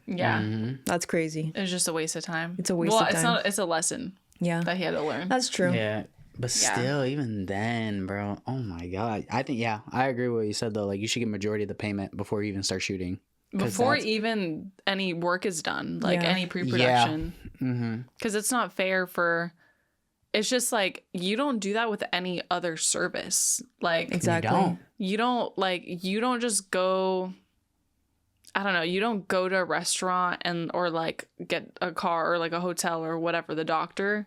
[SPEAKER 3] That's crazy.
[SPEAKER 2] It's just a waste of time.
[SPEAKER 3] It's a waste of time.
[SPEAKER 2] It's a lesson that he had to learn.
[SPEAKER 3] That's true.
[SPEAKER 4] Yeah. But still, even then, bro, oh my God. I think, I agree with what you said, though. Like, you should get majority of the payment before you even start shooting.
[SPEAKER 2] Before even any work is done, like any pre-production. Because it's not fair for... It's just like, you don't do that with any other service. Like,
[SPEAKER 3] exactly.
[SPEAKER 2] You don't just go... I don't know. You don't go to a restaurant or like get a car or like a hotel or whatever, the doctor.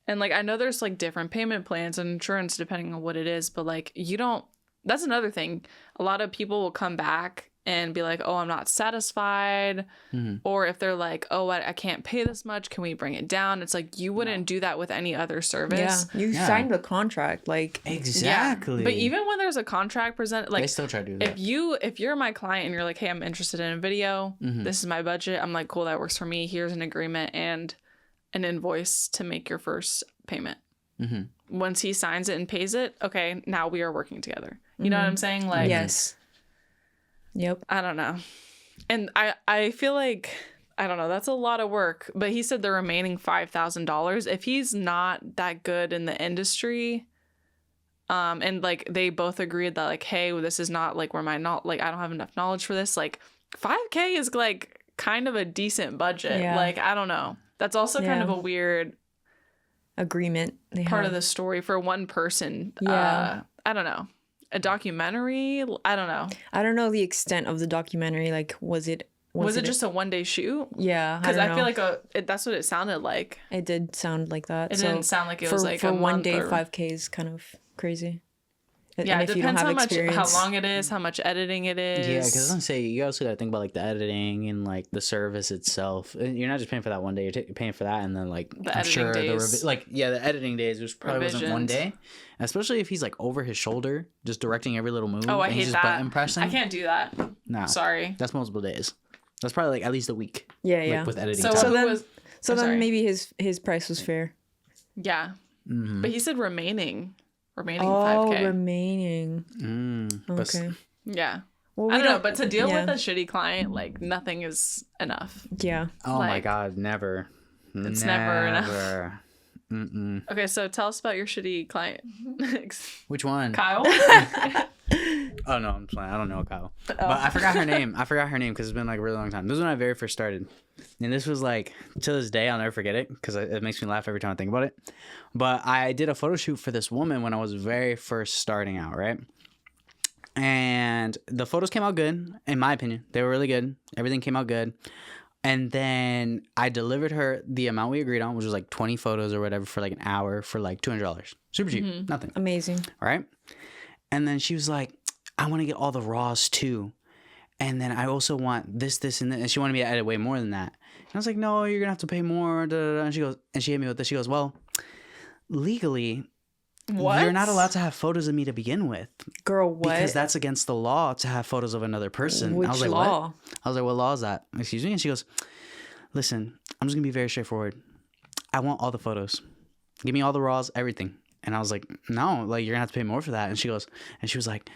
[SPEAKER 2] And like, I know there's like different payment plans and insurance depending on what it is, but like, you don't, that's another thing. A lot of people will come back and be like, oh, I'm not satisfied. Or if they're like, oh, I can't pay this much, can we bring it down? It's like, you wouldn't do that with any other service.
[SPEAKER 3] You signed the contract, like
[SPEAKER 4] Exactly.
[SPEAKER 2] Yeah. But even when there's a contract presented, like
[SPEAKER 4] they still try to do that.
[SPEAKER 2] if you're my client and you're like, hey, I'm interested in a video, this is my budget, I'm like, cool, that works for me, here's an agreement and an invoice to make your first payment. Once he signs it and pays it, okay, now we are working together. You know what I'm saying? Like,
[SPEAKER 3] yes. Yep.
[SPEAKER 2] I don't know. And I feel like, I don't know, that's a lot of work. But he said the remaining $5,000, if he's not that good in the industry, and like they both agreed that like, hey, this is not like where my like I don't have enough knowledge for this. Like $5,000 is like kind of a decent budget.
[SPEAKER 3] Yeah.
[SPEAKER 2] Like, I don't know. That's also kind of a weird
[SPEAKER 3] agreement
[SPEAKER 2] part of the story for one person.
[SPEAKER 3] Yeah.
[SPEAKER 2] I don't know. A documentary? I don't know.
[SPEAKER 3] I don't know the extent of the documentary. Like, was it
[SPEAKER 2] just a one-day shoot?
[SPEAKER 3] Yeah,
[SPEAKER 2] because I feel like that's what it sounded like.
[SPEAKER 3] It did sound like that.
[SPEAKER 2] It didn't sound like it was like
[SPEAKER 3] for
[SPEAKER 2] a
[SPEAKER 3] one
[SPEAKER 2] month
[SPEAKER 3] day.
[SPEAKER 2] or...
[SPEAKER 3] 5K is kind of crazy.
[SPEAKER 2] Yeah,
[SPEAKER 3] and
[SPEAKER 2] it depends how long it is, how much editing it is.
[SPEAKER 4] Yeah, because I was gonna say you also gotta think about like the editing and like the service itself. And you're not just paying for that one day; you're paying for that, and then like
[SPEAKER 2] the
[SPEAKER 4] I'm
[SPEAKER 2] editing
[SPEAKER 4] sure
[SPEAKER 2] days.
[SPEAKER 4] the editing days, which probably wasn't one day. Especially if he's like over his shoulder, just directing every little move.
[SPEAKER 2] Oh, I
[SPEAKER 4] and
[SPEAKER 2] hate
[SPEAKER 4] he's just
[SPEAKER 2] that.
[SPEAKER 4] Button pressing.
[SPEAKER 2] I can't do that.
[SPEAKER 4] No,
[SPEAKER 2] sorry.
[SPEAKER 4] That's multiple days. That's probably like at least a week.
[SPEAKER 3] Yeah,
[SPEAKER 4] like,
[SPEAKER 3] yeah.
[SPEAKER 4] with editing.
[SPEAKER 2] So,
[SPEAKER 4] time.
[SPEAKER 3] then maybe his price was fair.
[SPEAKER 2] Yeah, but he said remaining
[SPEAKER 3] Oh,
[SPEAKER 2] 5K.
[SPEAKER 3] remaining. Okay.
[SPEAKER 2] Yeah.
[SPEAKER 3] Well,
[SPEAKER 2] I don't know, but to deal
[SPEAKER 3] yeah.
[SPEAKER 2] with a shitty client, like nothing is enough.
[SPEAKER 3] Yeah.
[SPEAKER 4] Oh my
[SPEAKER 2] like,
[SPEAKER 4] god, never.
[SPEAKER 2] It's never enough.
[SPEAKER 4] Mm-mm.
[SPEAKER 2] Okay, so tell us about your shitty client.
[SPEAKER 4] Which one?
[SPEAKER 2] Kyle?
[SPEAKER 4] Oh no, I'm playing. I don't know Kyle, but I forgot her name. Because it's been like a really long time. This was when I very first started, and this was like to this day I'll never forget it because it makes me laugh every time I think about it. But I did a photo shoot for this woman when I was very first starting out, right? And the photos came out good, in my opinion. They were really good. Everything came out good. And then I delivered her the amount we agreed on, which was like 20 photos or whatever for like an hour for like $200. Super cheap. Nothing.
[SPEAKER 3] Amazing.
[SPEAKER 4] Right? And then she was like, I want to get all the raws too. And then I also want this, and this. And she wanted me to edit way more than that. And I was like, no, you're going to have to pay more. Da, da, da. And she goes, and she hit me with this. She goes, well, legally,
[SPEAKER 2] What?
[SPEAKER 4] you're not allowed to have photos of me to begin with.
[SPEAKER 3] Girl, what?
[SPEAKER 4] Because that's against the law to have photos of another person.
[SPEAKER 3] Which
[SPEAKER 4] I was like,
[SPEAKER 3] law?
[SPEAKER 4] what? I was like, what law is that? Excuse me? And she goes, listen, I'm just going to be very straightforward. I want all the photos. Give me all the raws, everything. And I was like, no, like you're gonna have to pay more for that. And she was like,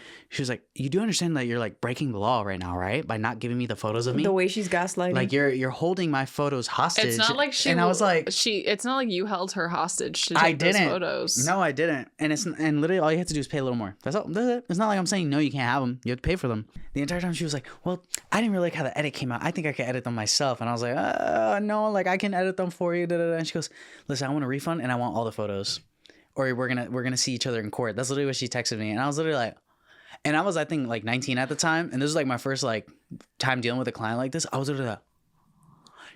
[SPEAKER 4] you do understand that you're like breaking the law right now, right? By not giving me the photos of me.
[SPEAKER 3] The way she's gaslighting.
[SPEAKER 4] Like you're holding my photos hostage.
[SPEAKER 2] It's not like she.
[SPEAKER 4] And I was like,
[SPEAKER 2] it's not like you held her hostage to
[SPEAKER 4] I
[SPEAKER 2] take those
[SPEAKER 4] didn't.
[SPEAKER 2] photos.
[SPEAKER 4] No, I didn't. And literally all you have to do is pay a little more. That's all. That's it. It's not like I'm saying no, you can't have them. You have to pay for them. The entire time she was like, well, I didn't really like how the edit came out. I think I could edit them myself. And I was like, no, like I can edit them for you. Da, da, da. And she goes, listen, I want a refund and I want all the photos. Or we're gonna see each other in court. That's literally what she texted me. And I was literally like, and I was, I think, like 19 at the time. And this was like my first like time dealing with a client like this. I was literally like,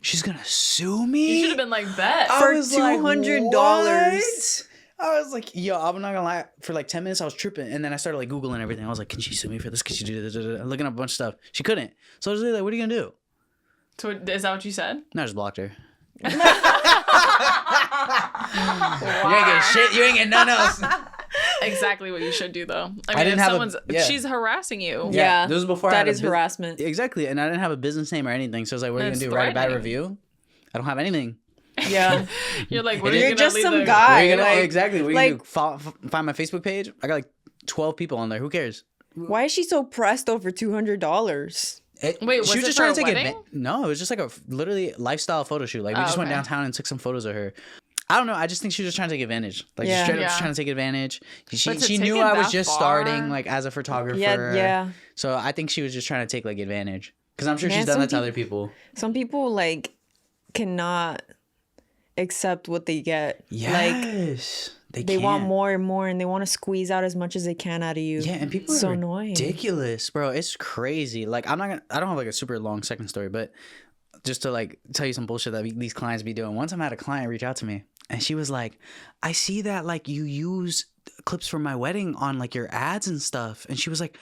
[SPEAKER 4] she's gonna sue me?
[SPEAKER 2] You should have been like, bet.
[SPEAKER 3] For $200.
[SPEAKER 4] I was like, yo, I'm not gonna lie. For like 10 minutes, I was tripping. And then I started like Googling everything. I was like, can she sue me for this? Can she do this? Looking up a bunch of stuff. She couldn't. So I was really like, what are you gonna do?
[SPEAKER 2] So is that what you said?
[SPEAKER 4] No, I just blocked her. You ain't getting shit. You ain't getting none else.
[SPEAKER 2] Exactly what you should do, though. I mean,
[SPEAKER 4] didn't have
[SPEAKER 2] she's harassing you.
[SPEAKER 3] Yeah,
[SPEAKER 4] this was before I
[SPEAKER 3] that
[SPEAKER 4] had
[SPEAKER 3] is harassment.
[SPEAKER 4] Exactly, and I didn't have a business name or anything, so I was like, what are you
[SPEAKER 2] It's
[SPEAKER 4] gonna do? Write a bad
[SPEAKER 2] threatening.
[SPEAKER 4] review? I don't have anything.
[SPEAKER 3] Yeah.
[SPEAKER 2] You're like, what are
[SPEAKER 3] You're
[SPEAKER 2] you gonna
[SPEAKER 3] just
[SPEAKER 2] leave
[SPEAKER 3] some
[SPEAKER 2] the-
[SPEAKER 3] guy.
[SPEAKER 4] What are you gonna,
[SPEAKER 3] like-
[SPEAKER 4] exactly. What are you
[SPEAKER 3] like-
[SPEAKER 4] gonna do? Find my Facebook page? I got like 12 people on there. Who cares?
[SPEAKER 3] Why is she so pressed over $200?
[SPEAKER 2] Wait, was
[SPEAKER 4] she was
[SPEAKER 2] it
[SPEAKER 4] just
[SPEAKER 2] for
[SPEAKER 4] trying
[SPEAKER 2] a
[SPEAKER 4] to take
[SPEAKER 2] wedding?
[SPEAKER 4] No, it was just like a literally lifestyle photo shoot. Like we just went
[SPEAKER 2] okay.
[SPEAKER 4] downtown and took some photos of her. I don't know. I just think she was just trying to take advantage. Like
[SPEAKER 3] Yeah.
[SPEAKER 4] just straight up
[SPEAKER 2] Yeah.
[SPEAKER 4] just trying to take advantage.
[SPEAKER 2] But
[SPEAKER 4] She
[SPEAKER 2] to
[SPEAKER 4] knew
[SPEAKER 2] take it
[SPEAKER 4] I was
[SPEAKER 2] that
[SPEAKER 4] just
[SPEAKER 2] far-
[SPEAKER 4] starting like as a photographer.
[SPEAKER 3] Yeah.
[SPEAKER 4] So I think she was just trying to take like advantage. Because I'm sure
[SPEAKER 3] Man,
[SPEAKER 4] she's done
[SPEAKER 3] some
[SPEAKER 4] that to
[SPEAKER 3] peop-
[SPEAKER 4] other people.
[SPEAKER 3] Some people like cannot accept what they get. Like
[SPEAKER 4] Yes.
[SPEAKER 3] they want
[SPEAKER 4] can't.
[SPEAKER 3] more and more, and they want to squeeze out as much as they can out of you.
[SPEAKER 4] Yeah, and people
[SPEAKER 3] so
[SPEAKER 4] are
[SPEAKER 3] annoying.
[SPEAKER 4] ridiculous, bro. It's crazy. Like I don't have like a super long second story, but just to like tell you some bullshit that these clients be doing. One time I had a client reach out to me and she was like, I see that like you use clips from my wedding on like your ads and stuff. And she was like,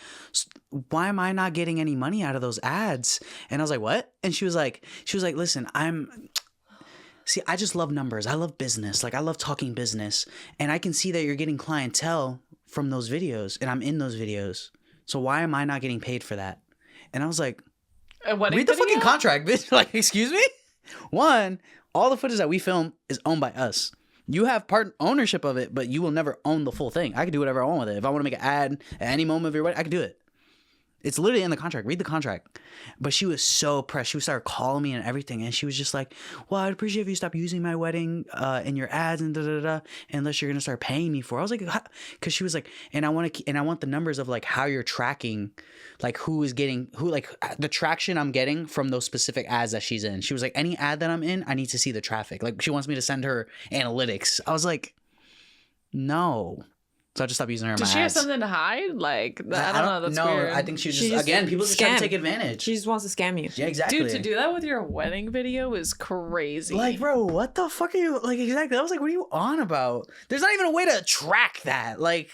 [SPEAKER 4] why am I not getting any money out of those ads? And I was like, what? And she was like, listen, I just love numbers. I love business. Like I love talking business. And I can see that you're getting clientele from those videos and I'm in those videos. So why am I not getting paid for that? And I was like, read the fucking contract, bitch. Like, excuse me? One, all the footage that we film is owned by us. You have part ownership of it, but you will never own the full thing. I can do whatever I want with it. If I want to make an ad at any moment of your wedding, I can do it. It's literally in the contract. Read the contract. But she was so pressed. She would start calling me and everything. And she was just like, well, I'd appreciate if you stop using my wedding in your ads and da-da-da, unless you're going to start paying me for it. I was like, because she was like, and I want the numbers of like how you're tracking, like who is getting, like the traction I'm getting from those specific ads that she's in. She was like, any ad that I'm in, I need to see the traffic. Like she wants me to send her analytics. I was like, no. So I just stopped using her in my ads.
[SPEAKER 2] Does she have something to hide? Like, I don't know. That's weird.
[SPEAKER 4] I think she just again, people just trying to take advantage.
[SPEAKER 3] She just wants to scam you.
[SPEAKER 4] Yeah, exactly.
[SPEAKER 2] Dude, to do that with your wedding video is crazy.
[SPEAKER 4] Like, bro, what the fuck are you, like, exactly. I was like, what are you on about? There's not even a way to track that. Like,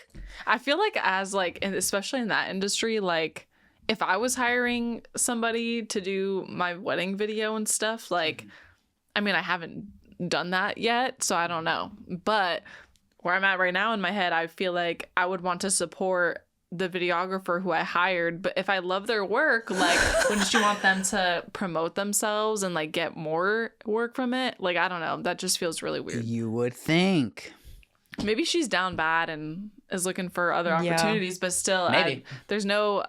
[SPEAKER 2] I feel like as, like, especially in that industry, like, if I was hiring somebody to do my wedding video and stuff, like, I mean, I haven't done that yet, so I don't know. But where I'm at right now in my head, I feel like I would want to support the videographer who I hired. But if I love their work, like, wouldn't you want them to promote themselves and like get more work from it? Like, I don't know. That just feels really weird.
[SPEAKER 4] you would think.
[SPEAKER 2] Maybe she's down bad and is looking for other opportunities, but still,
[SPEAKER 4] Maybe.
[SPEAKER 2] there's no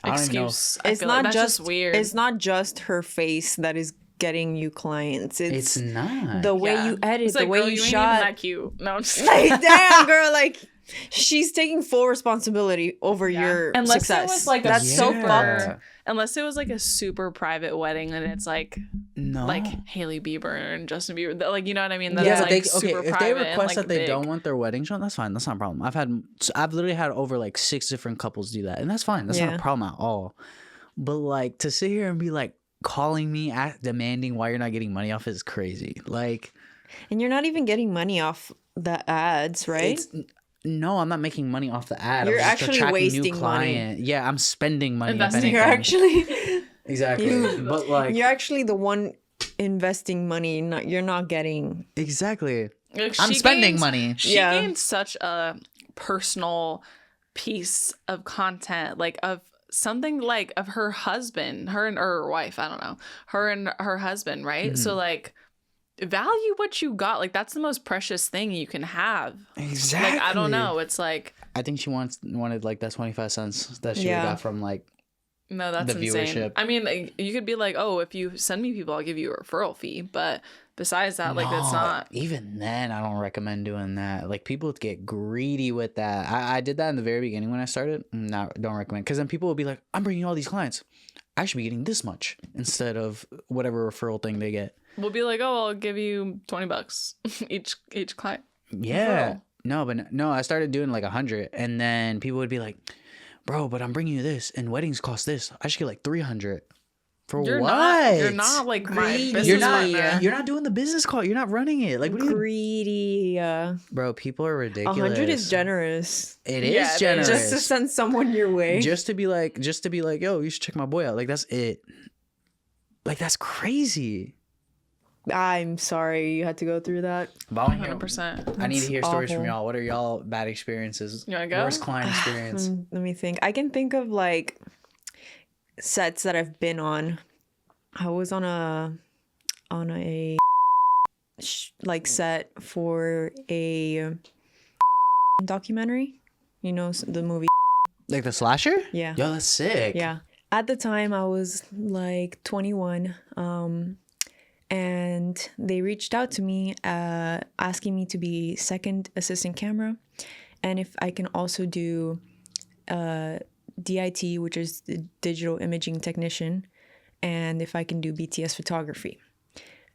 [SPEAKER 2] excuse. I
[SPEAKER 3] It's
[SPEAKER 2] feel
[SPEAKER 3] not
[SPEAKER 2] like that's
[SPEAKER 3] just
[SPEAKER 2] weird.
[SPEAKER 3] It's not just her face that is getting you clients.
[SPEAKER 4] It's not.
[SPEAKER 3] the way you edit,
[SPEAKER 2] It's
[SPEAKER 3] the
[SPEAKER 2] like,
[SPEAKER 3] way
[SPEAKER 2] girl,
[SPEAKER 3] you
[SPEAKER 2] ain't even
[SPEAKER 3] shot.
[SPEAKER 2] that cute. No, I'm just
[SPEAKER 3] Like, damn, girl, like she's taking full responsibility over your
[SPEAKER 2] unless
[SPEAKER 3] success.
[SPEAKER 2] it was like
[SPEAKER 3] that's so
[SPEAKER 4] Yeah.
[SPEAKER 3] fucked.
[SPEAKER 2] Unless it was like a super private wedding and it's like
[SPEAKER 4] No.
[SPEAKER 2] like Hailey Bieber and Justin Bieber, like, you know what I mean? That's
[SPEAKER 3] Yeah,
[SPEAKER 2] like
[SPEAKER 4] but
[SPEAKER 2] super
[SPEAKER 4] if
[SPEAKER 2] private
[SPEAKER 4] they
[SPEAKER 2] and,
[SPEAKER 4] request
[SPEAKER 2] like,
[SPEAKER 4] that they
[SPEAKER 2] big.
[SPEAKER 4] don't want their wedding shown, that's fine. That's not a problem. I've literally had over like 6 different couples do that, and that's fine. That's not
[SPEAKER 3] Yeah.
[SPEAKER 4] a problem at all. But like to sit here and be like calling me demanding why you're not getting money off is crazy. Like,
[SPEAKER 3] And you're not even getting money off the ads, right?
[SPEAKER 4] no, I'm not making money off the ad.
[SPEAKER 3] You're
[SPEAKER 4] I'm just
[SPEAKER 3] actually
[SPEAKER 4] attracting new
[SPEAKER 3] wasting money.
[SPEAKER 4] client. Yeah, I'm spending money. If
[SPEAKER 2] Investing.
[SPEAKER 3] You're
[SPEAKER 4] anything.
[SPEAKER 3] actually
[SPEAKER 4] Exactly. But like,
[SPEAKER 3] you're actually the one investing money. You're not getting.
[SPEAKER 4] exactly.
[SPEAKER 2] Like,
[SPEAKER 4] I'm
[SPEAKER 2] she
[SPEAKER 4] spending
[SPEAKER 2] gains-
[SPEAKER 4] money.
[SPEAKER 2] She
[SPEAKER 3] Yeah.
[SPEAKER 2] gained such a personal piece of content, like of something like of her husband, her and her wife, I don't know, her and her husband, right?
[SPEAKER 4] Mm-hmm.
[SPEAKER 2] So like value what you got. Like that's the most precious thing you can have.
[SPEAKER 4] Exactly.
[SPEAKER 2] Like I don't know. It's like
[SPEAKER 4] I think she wanted like that 25 cents that she
[SPEAKER 3] Yeah.
[SPEAKER 4] got from like.
[SPEAKER 2] no, that's
[SPEAKER 4] The
[SPEAKER 2] insane.
[SPEAKER 4] viewership.
[SPEAKER 2] I mean, like, you could be like, oh, if you send me people, I'll give you a referral fee. But besides that, like, it's
[SPEAKER 4] No,
[SPEAKER 2] not.
[SPEAKER 4] even then I don't recommend doing that. Like people get greedy with that. I did that in the very beginning when I started. Don't recommend, because then people will be like, I'm bringing all these clients, I should be getting this much instead of whatever referral thing they get.
[SPEAKER 2] We'll be like, oh, I'll give you $20 each client.
[SPEAKER 4] Yeah.
[SPEAKER 2] Referral.
[SPEAKER 4] No, I started doing like 100, and then people would be like, bro, but I'm bringing you this and weddings cost this, I should get like 300 for
[SPEAKER 2] You're
[SPEAKER 4] what?
[SPEAKER 2] You're not like my
[SPEAKER 3] Greedy.
[SPEAKER 2] business
[SPEAKER 4] You're not.
[SPEAKER 2] partner.
[SPEAKER 4] You're not doing the business call. You're not running it. Like, what do you,
[SPEAKER 3] Greedy.
[SPEAKER 4] bro? People are ridiculous.
[SPEAKER 3] 100 is generous.
[SPEAKER 4] It
[SPEAKER 2] Yeah,
[SPEAKER 4] is
[SPEAKER 2] it is.
[SPEAKER 4] generous.
[SPEAKER 3] Just to send someone your way.
[SPEAKER 4] Just to be like, yo, you should check my boy out. Like, that's it. Like, that's crazy.
[SPEAKER 3] I'm sorry you had to go through that.
[SPEAKER 4] But I wanna hear-
[SPEAKER 2] 100%.
[SPEAKER 4] I need to hear stories from
[SPEAKER 3] awful.
[SPEAKER 4] y'all. What are y'all bad experiences?
[SPEAKER 2] You wanna go?
[SPEAKER 4] Worst client experience.
[SPEAKER 3] Let me think. I can think of like sets that I've been on. I was on a like set for a documentary. You know the movie.
[SPEAKER 4] Like the slasher?
[SPEAKER 3] Yeah.
[SPEAKER 4] Yo, that's sick.
[SPEAKER 3] Yeah. At the time, I was like 21. And they reached out to me asking me to be second assistant camera. And if I can also do DIT, which is the digital imaging technician. And if I can do BTS photography.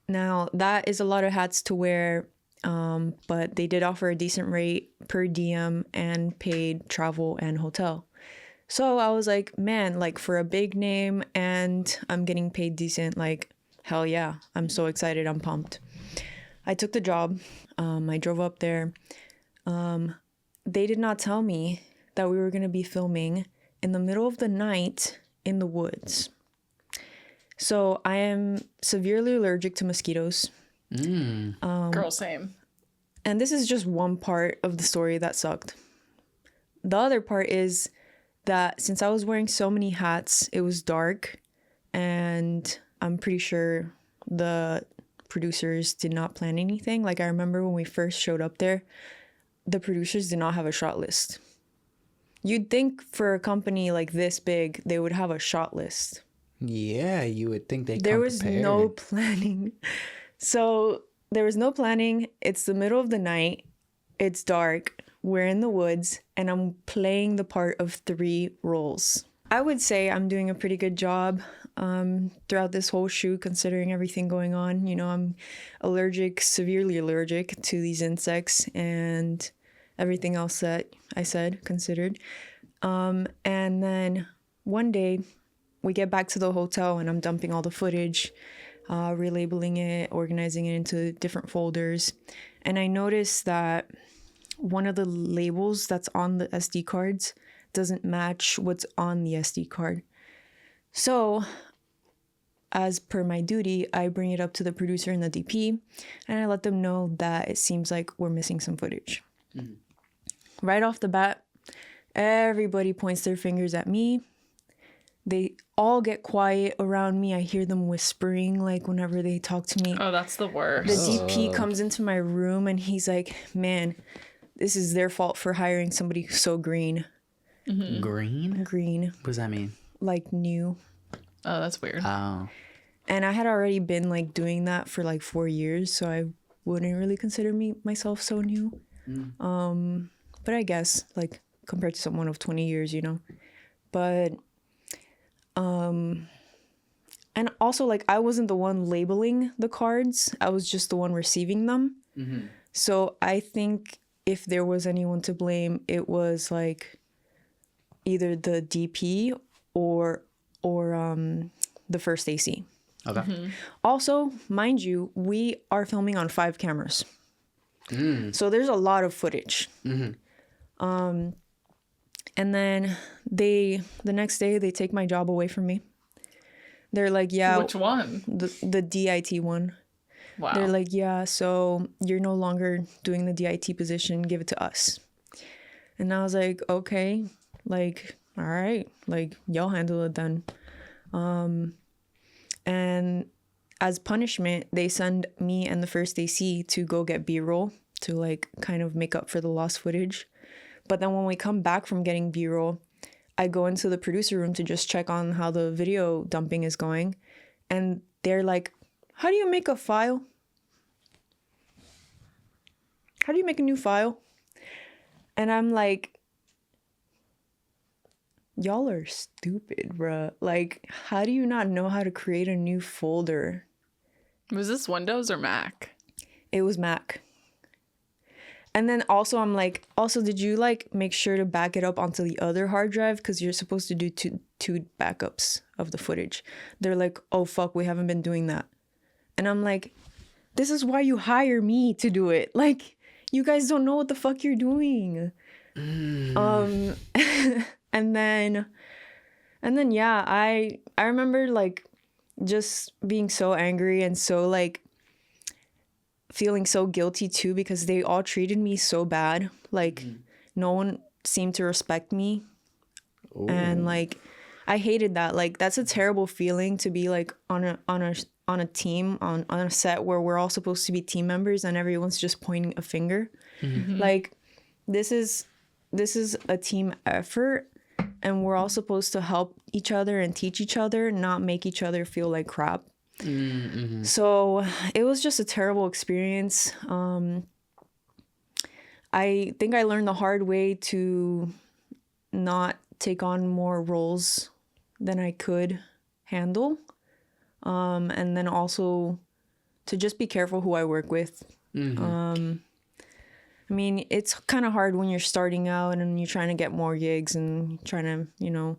[SPEAKER 3] Now, that is a lot of hats to wear. But they did offer a decent rate per diem and paid travel and hotel. So I was like, man, like for a big name and I'm getting paid decent, like, hell yeah, I'm so excited, I'm pumped. I took the job. I drove up there. They did not tell me that we were going to be filming in the middle of the night in the woods. So I am severely allergic to mosquitoes.
[SPEAKER 2] Girl, same.
[SPEAKER 3] And this is just one part of the story that sucked. The other part is that since I was wearing so many hats, it was dark, and I'm pretty sure the producers did not plan anything. Like, I remember when we first showed up there, the producers did not have a shot list. You'd think for a company like this big, they would have a shot list.
[SPEAKER 4] Yeah, you would think they
[SPEAKER 3] There
[SPEAKER 4] come
[SPEAKER 3] was
[SPEAKER 4] prepared.
[SPEAKER 3] no planning. So there was no planning. It's the middle of the night. It's dark. We're in the woods, and I'm playing the part of 3 roles. I would say I'm doing a pretty good job throughout this whole shoot, considering everything going on. You know, I'm severely allergic to these insects and everything else that I said, considered. And then one day we get back to the hotel, and I'm dumping all the footage, relabeling it, organizing it into different folders. And I noticed that one of the labels that's on the SD cards doesn't match what's on the SD card. So, as per my duty, I bring it up to the producer and the DP, and I let them know that it seems like we're missing some footage. Right off the bat, everybody points their fingers at me. They all get quiet around me. I hear them whispering, like, whenever they talk to me.
[SPEAKER 2] Oh, that's the
[SPEAKER 3] The
[SPEAKER 2] worst.
[SPEAKER 3] DP comes into my room, and he's like, man, this is their fault for hiring somebody so green.
[SPEAKER 4] Green?
[SPEAKER 3] Green,
[SPEAKER 4] What does that mean?
[SPEAKER 3] like new.
[SPEAKER 2] Oh, that's weird.
[SPEAKER 4] Oh.
[SPEAKER 3] And I had already been like doing that for like 4 years, so I wouldn't really consider myself so new. But I guess like compared to someone of 20 years, you know. But and also like I wasn't the one labeling the cards. I was just the one receiving them. So I think if there was anyone to blame, it was like either the DP or the first AC.
[SPEAKER 4] Okay.
[SPEAKER 3] Also, mind you, we are filming on 5 cameras. So there's a lot of footage. And then the next day they take my job away from me. They're like, yeah,
[SPEAKER 2] Which one?
[SPEAKER 3] the DIT one.
[SPEAKER 2] Wow.
[SPEAKER 3] They're like, yeah, so you're no longer doing the DIT position, give it to us. And I was like, okay, like, all right, like, y'all handle it then. And as punishment, they send me and the first AC to go get B-roll to like kind of make up for the lost footage. But then when we come back from getting B-roll, I go into the producer room to just check on how the video dumping is going. And they're like, how do you make a file? How do you make a new file? And I'm like, y'all are stupid, bruh. Like, how do you not know how to create a new folder?
[SPEAKER 2] Was this Windows or Mac?
[SPEAKER 3] It was Mac. And then also I'm like, also, did you like make sure to back it up onto the other hard drive? Because you're supposed to do two backups of the footage. They're like, oh, fuck, we haven't been doing that. And I'm like, this is why you hire me to do it. Like, you guys don't know what the fuck you're doing. And then yeah, I remember like just being so angry and so like feeling so guilty too, because they all treated me so bad. Like no one seemed to respect me. Ooh. And like I hated that. Like that's a terrible feeling to be like on a team on a set where we're all supposed to be team members and everyone's just pointing a finger. Like this is a team effort, and we're all supposed to help each other and teach each other, not make each other feel like crap. So it was just a terrible experience. I think I learned the hard way to not take on more roles than I could handle. And then also to just be careful who I work with. I mean, it's kind of hard when you're starting out and you're trying to get more gigs and trying to, you know,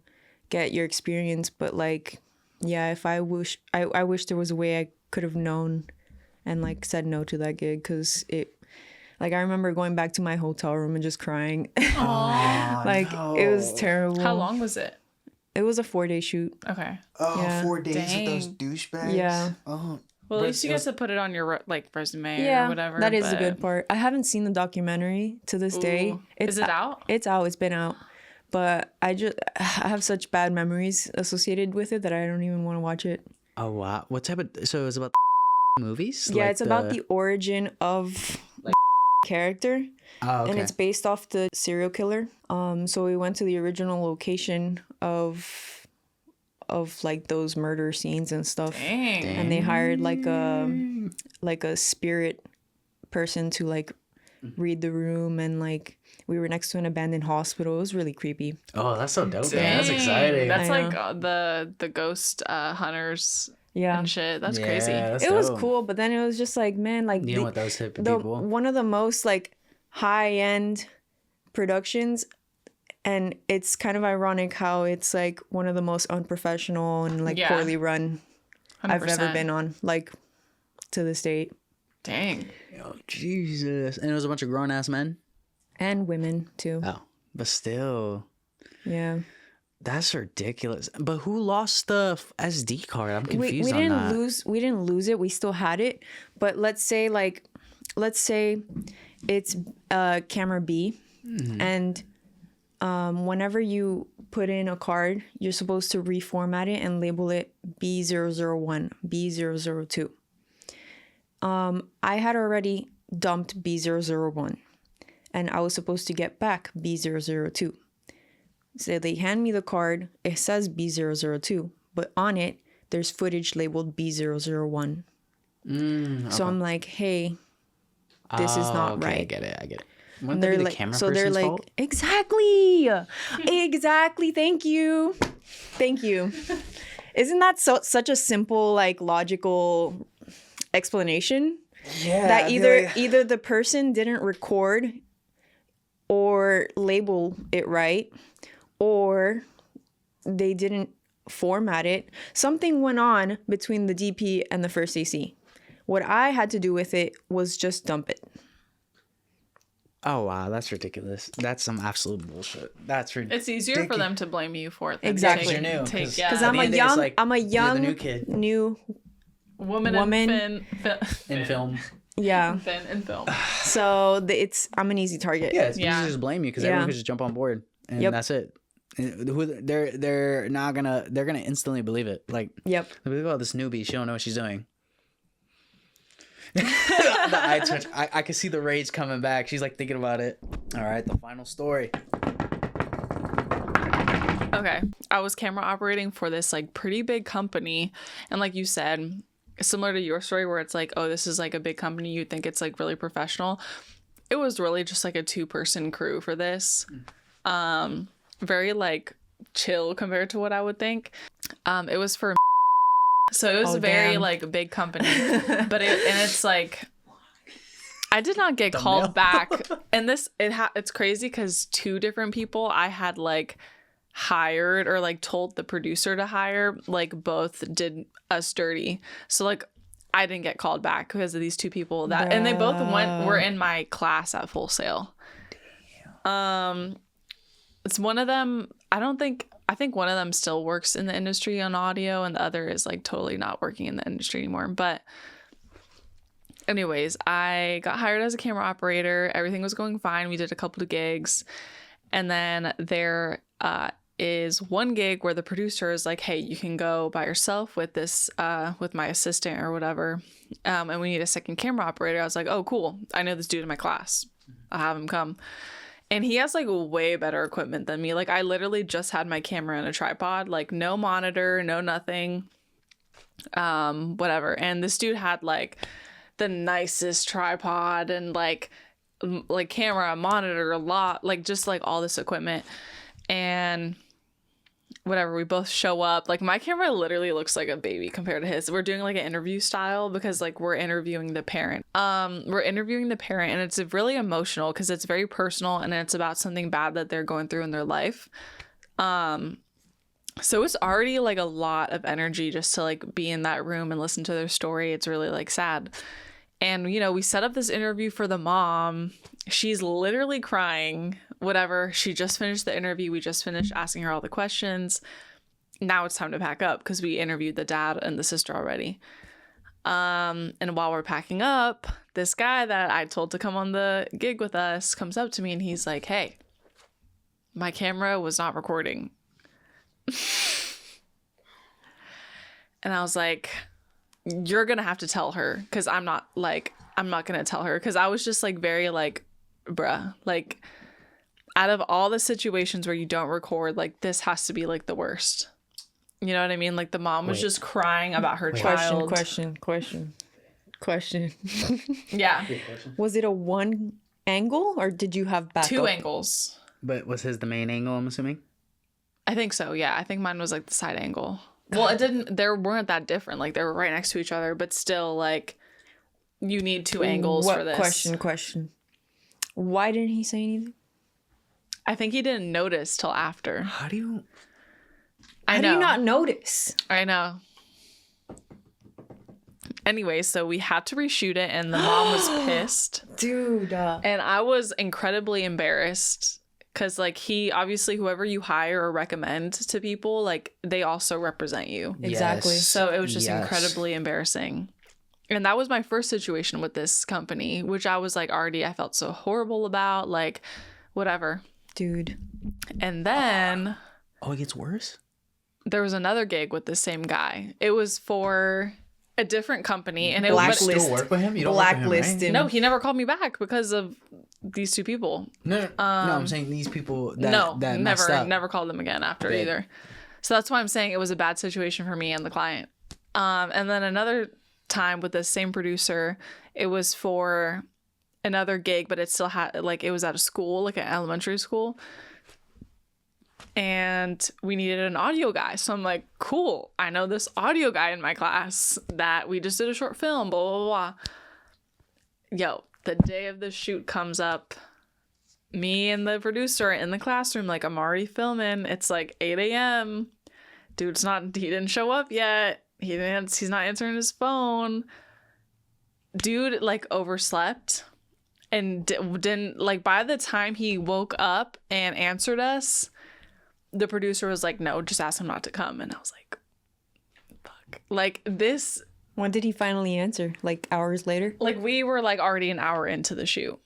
[SPEAKER 3] get your experience. But like, yeah, if I wish there was a way I could have known and like said no to that gig, because it, Like I remember going back to my hotel room and just crying.
[SPEAKER 2] Aw.
[SPEAKER 3] Like it was terrible.
[SPEAKER 2] How long was it?
[SPEAKER 3] It was a 4-day shoot.
[SPEAKER 2] Okay.
[SPEAKER 5] Oh,
[SPEAKER 3] Yeah.
[SPEAKER 5] 4 days with those
[SPEAKER 2] Dang.
[SPEAKER 5] douchebags.
[SPEAKER 3] Yeah.
[SPEAKER 5] Oh.
[SPEAKER 2] Well, at
[SPEAKER 5] But
[SPEAKER 2] least you
[SPEAKER 5] it
[SPEAKER 2] get
[SPEAKER 5] was-
[SPEAKER 2] to put it on your like resume
[SPEAKER 3] Yeah,
[SPEAKER 2] or whatever.
[SPEAKER 3] that is the
[SPEAKER 2] but-
[SPEAKER 3] good part. I haven't seen the documentary to this day.
[SPEAKER 2] Ooh. Is it out?
[SPEAKER 3] It's out. It's been out. But I have such bad memories associated with it that I don't even want to watch it.
[SPEAKER 4] Oh wow. What type of? So it was about movies?
[SPEAKER 3] Yeah,
[SPEAKER 4] Like
[SPEAKER 3] it's about the origin of character,
[SPEAKER 4] Oh, okay.
[SPEAKER 3] and it's based off the serial killer. So we went to the original location of like those murder scenes and stuff,
[SPEAKER 2] Dang.
[SPEAKER 3] and they hired like a spirit person to like read the room, and like we were next to an abandoned hospital. It was really creepy.
[SPEAKER 4] Oh, that's so dope.
[SPEAKER 2] Dang.
[SPEAKER 4] Man. That's exciting.
[SPEAKER 2] That's
[SPEAKER 3] I
[SPEAKER 2] like
[SPEAKER 3] know.
[SPEAKER 2] the ghost hunters
[SPEAKER 3] Yeah,
[SPEAKER 2] and shit. That's crazy.
[SPEAKER 4] That's
[SPEAKER 3] it was
[SPEAKER 4] dope.
[SPEAKER 3] cool, but then it was just like, man, like
[SPEAKER 4] Dealing with those type of
[SPEAKER 3] the
[SPEAKER 4] people.
[SPEAKER 3] one of the most like high end productions, and it's kind of ironic how it's like one of the most unprofessional and like
[SPEAKER 2] Yeah.
[SPEAKER 3] poorly run I've ever
[SPEAKER 2] 100%.
[SPEAKER 3] been on, like to this date.
[SPEAKER 2] Dang.
[SPEAKER 4] Oh, Jesus. And it was a bunch of grown ass men.
[SPEAKER 3] And women too.
[SPEAKER 4] Oh, but still,
[SPEAKER 3] Yeah.
[SPEAKER 4] that's ridiculous. But who lost the SD card? I'm
[SPEAKER 3] We
[SPEAKER 4] confused on
[SPEAKER 3] didn't
[SPEAKER 4] that.
[SPEAKER 3] lose it. We still had it. But let's say it's camera B, and whenever you put in a card, you're supposed to reformat it and label it B001, B002. I had already dumped B001, and I was supposed to get back B002. So they hand me the card. It says B002, but on it, there's footage labeled B001. So I'm like, hey, this is not
[SPEAKER 4] okay,
[SPEAKER 3] right.
[SPEAKER 4] I get it. Wouldn't
[SPEAKER 3] They're
[SPEAKER 4] that be
[SPEAKER 3] like,
[SPEAKER 4] the camera
[SPEAKER 3] so they're
[SPEAKER 4] person's
[SPEAKER 3] like,
[SPEAKER 4] fault?
[SPEAKER 3] exactly. Thank you. Isn't that such a simple, like, logical explanation?
[SPEAKER 5] Yeah.
[SPEAKER 3] That
[SPEAKER 5] I feel like-
[SPEAKER 3] either the person didn't record or label it right, or they didn't format it. Something went on between the DP and the first AC. What I had to do with it was just dump it.
[SPEAKER 4] Oh wow, that's ridiculous. That's some absolute bullshit. That's ridiculous.
[SPEAKER 2] It's easier for them to blame you for it than
[SPEAKER 3] Exactly.
[SPEAKER 2] take,
[SPEAKER 3] You're
[SPEAKER 4] new,
[SPEAKER 2] take
[SPEAKER 4] 'cause-
[SPEAKER 2] yeah,
[SPEAKER 3] Because
[SPEAKER 4] At
[SPEAKER 3] I'm
[SPEAKER 4] the
[SPEAKER 3] a
[SPEAKER 4] end of the day, it's
[SPEAKER 3] young,
[SPEAKER 4] like,
[SPEAKER 3] I'm a
[SPEAKER 4] you're the
[SPEAKER 3] young
[SPEAKER 4] new kid.
[SPEAKER 3] new
[SPEAKER 2] woman
[SPEAKER 3] woman.
[SPEAKER 2] in
[SPEAKER 4] In film.
[SPEAKER 3] yeah.
[SPEAKER 2] fin in film.
[SPEAKER 3] So I'm an easy target.
[SPEAKER 4] Yeah, it's
[SPEAKER 2] Yeah.
[SPEAKER 4] easy to just blame you because
[SPEAKER 3] Yeah.
[SPEAKER 4] everyone could just jump on board and
[SPEAKER 3] Yep.
[SPEAKER 4] that's it. And they're gonna instantly believe it. Like,
[SPEAKER 3] Yep.
[SPEAKER 4] they believe, oh, this newbie, she don't know what she's doing. The eye twitch. I can see the rage coming back. She's like thinking about it. All right, the final story.
[SPEAKER 2] Okay. I was camera operating for this like pretty big company. And like you said, similar to your story where it's like, oh, this is like a big company. You'd think it's like really professional. It was really just like a 2-person crew for this. Very like chill compared to what I would think. It was for so it was
[SPEAKER 3] Oh,
[SPEAKER 2] a very
[SPEAKER 3] damn.
[SPEAKER 2] like big company. But it's like I did not get
[SPEAKER 4] Thumbnail.
[SPEAKER 2] called back. And it's crazy because 2 different people I had like hired or like told the producer to hire, like both did us dirty. So like I didn't get called back because of these 2 people and they both were in my class at Full Sail. It's one of them, I think one of them still works in the industry on audio and the other is like totally not working in the industry anymore. But anyways, I got hired as a camera operator. Everything was going fine. We did a couple of gigs. And then there is one gig where the producer is like, hey, you can go by yourself with this, with my assistant or whatever. And we need a second camera operator. I was like, oh, cool. I know this dude in my class. I'll have him come. And he has like way better equipment than me. Like I literally just had my camera in a tripod, like no monitor, no nothing, whatever. And this dude had like the nicest tripod and like camera, monitor, a lot, like just like all this equipment. And whatever, we both show up. Like my camera literally looks like a baby compared to his. We're doing like an interview style because like we're interviewing the parent. And it's really emotional because it's very personal and it's about something bad that they're going through in their life. So it's already like a lot of energy just to like be in that room and listen to their story. It's really like sad. And, you know, we set up this interview for the mom. She's literally crying, whatever. She just finished the interview. We just finished asking her all the questions. Now it's time to pack up because we interviewed the dad and the sister already. And while we're packing up, this guy that I told to come on the gig with us comes up to me and he's like, hey, my camera was not recording. And I was like, you're going to have to tell her because I'm not going to tell her because I was just like very like, bruh, like out of all the situations where you don't record, like this has to be like the worst. You know what I mean? Like the mom was just crying about her child.
[SPEAKER 3] Question.
[SPEAKER 2] Yeah.
[SPEAKER 3] Was it a one angle or did you have backup?
[SPEAKER 2] 2 angles.
[SPEAKER 4] But was his the main angle, I'm assuming?
[SPEAKER 2] I think so. Yeah. I think mine was like the side angle. Well, they weren't that different. Like they were right next to each other, but still like you need 2 angles for this.
[SPEAKER 3] Question. Why didn't he say anything?
[SPEAKER 2] I think he didn't notice till after.
[SPEAKER 4] How do you
[SPEAKER 3] not notice?
[SPEAKER 2] I know. Anyway, so we had to reshoot it and the mom was pissed.
[SPEAKER 3] Dude.
[SPEAKER 2] And I was incredibly embarrassed because like obviously whoever you hire or recommend to people, like they also represent you.
[SPEAKER 3] Exactly.
[SPEAKER 4] Yes.
[SPEAKER 2] So it was just
[SPEAKER 4] Yes.
[SPEAKER 2] incredibly embarrassing. And that was my first situation with this company, which I was like I felt so horrible about, like whatever.
[SPEAKER 3] Dude.
[SPEAKER 2] And then
[SPEAKER 4] Oh, it gets worse?
[SPEAKER 2] there was another gig with the same guy. It was for a different company and it was
[SPEAKER 4] You still work with him? You don't work with him,
[SPEAKER 3] Blacklist
[SPEAKER 4] right?
[SPEAKER 3] him.
[SPEAKER 2] no, he never called me back because of these 2 people.
[SPEAKER 4] No, I'm saying these people that messed up.
[SPEAKER 2] never called them again after
[SPEAKER 4] Good.
[SPEAKER 2] either. So that's why I'm saying it was a bad situation for me and the client. And then another time with the same producer, it was for another gig, but it still had like it was at a school, like an elementary school. And we needed an audio guy. So I'm like, cool, I know this audio guy in my class that we just did a short film, blah, blah, blah. Yo, the day of the shoot comes up. Me and the producer are in the classroom, like I'm already filming. It's like 8 a.m. He didn't show up yet. He's not answering his phone. Dude, like overslept and didn't like by the time he woke up and answered us, the producer was like, no, just ask him not to come. And I was like, fuck. Like this.
[SPEAKER 3] When did he finally answer? Like hours later?
[SPEAKER 2] Like we were like already an hour into the shoot.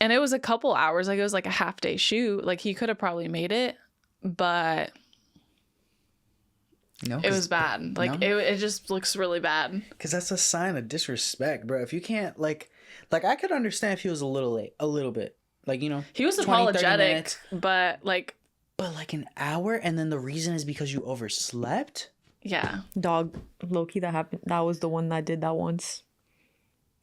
[SPEAKER 2] And it was a couple hours. Like it was like a half day shoot. Like he could have probably made it, but
[SPEAKER 4] No,
[SPEAKER 2] it was bad. Like it just looks really bad.
[SPEAKER 4] because that's a sign of disrespect, bro. If you can't like I could understand if he was a little late, a little bit, like
[SPEAKER 2] He was
[SPEAKER 4] 20, 30
[SPEAKER 2] apologetic,
[SPEAKER 4] minutes.
[SPEAKER 2] but like,
[SPEAKER 4] But an hour, and then the reason is because you overslept.
[SPEAKER 2] yeah.
[SPEAKER 3] Dog, low-key, that happened. That was the one that did that once.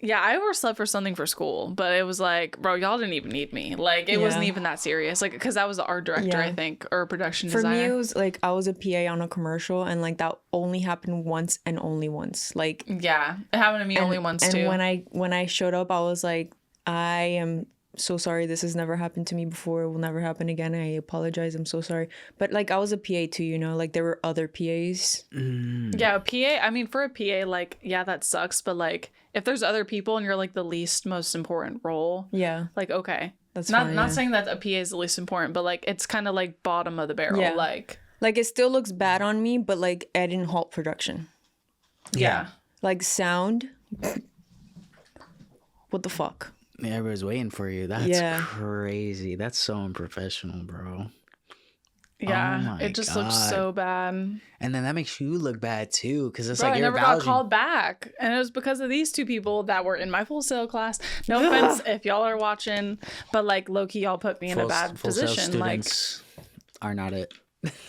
[SPEAKER 2] Yeah, I overslept for something for school, but it was like, bro, y'all didn't even need me. Like, it wasn't even that serious. Like, because that was the art director,
[SPEAKER 3] Yeah.
[SPEAKER 2] I think, or production
[SPEAKER 3] For
[SPEAKER 2] designer.
[SPEAKER 3] me, it was like I was a PA on a commercial, and like that only happened once and only once. Like,
[SPEAKER 2] Yeah, it happened to me only once
[SPEAKER 3] and
[SPEAKER 2] too.
[SPEAKER 3] when I showed up, I was like, I am so sorry. This has never happened to me before. It will never happen again. I apologize. I'm so sorry. But like I was a PA too, you know. Like there were other PAs.
[SPEAKER 2] Yeah, a PA. I mean, for a PA, like, yeah, that sucks. But like, if there's other people and you're like the least most important role,
[SPEAKER 3] Yeah,
[SPEAKER 2] like, okay,
[SPEAKER 3] that's
[SPEAKER 2] not
[SPEAKER 3] fine,
[SPEAKER 2] not
[SPEAKER 3] yeah.
[SPEAKER 2] saying that a PA is the least important, but like, it's kind of like bottom of the barrel.
[SPEAKER 3] Yeah.
[SPEAKER 2] Like,
[SPEAKER 3] Like it still looks bad on me, but like I didn't halt production.
[SPEAKER 2] yeah.
[SPEAKER 3] Like sound. What the fuck?
[SPEAKER 4] Everybody's waiting for you. That's
[SPEAKER 3] Yeah.
[SPEAKER 4] crazy. That's so unprofessional, bro.
[SPEAKER 2] Yeah,
[SPEAKER 4] Oh my
[SPEAKER 2] it just looks
[SPEAKER 4] God.
[SPEAKER 2] so bad.
[SPEAKER 4] And then that makes you look bad too, because it's
[SPEAKER 2] Bro,
[SPEAKER 4] like
[SPEAKER 2] I
[SPEAKER 4] you're
[SPEAKER 2] never got
[SPEAKER 4] vouching.
[SPEAKER 2] called back, and it was because of these 2 people that were in my Full Sail class. No offense if y'all are watching, but like low-key, y'all put me in a bad
[SPEAKER 4] Full Sail
[SPEAKER 2] position. Like,
[SPEAKER 4] students are not it.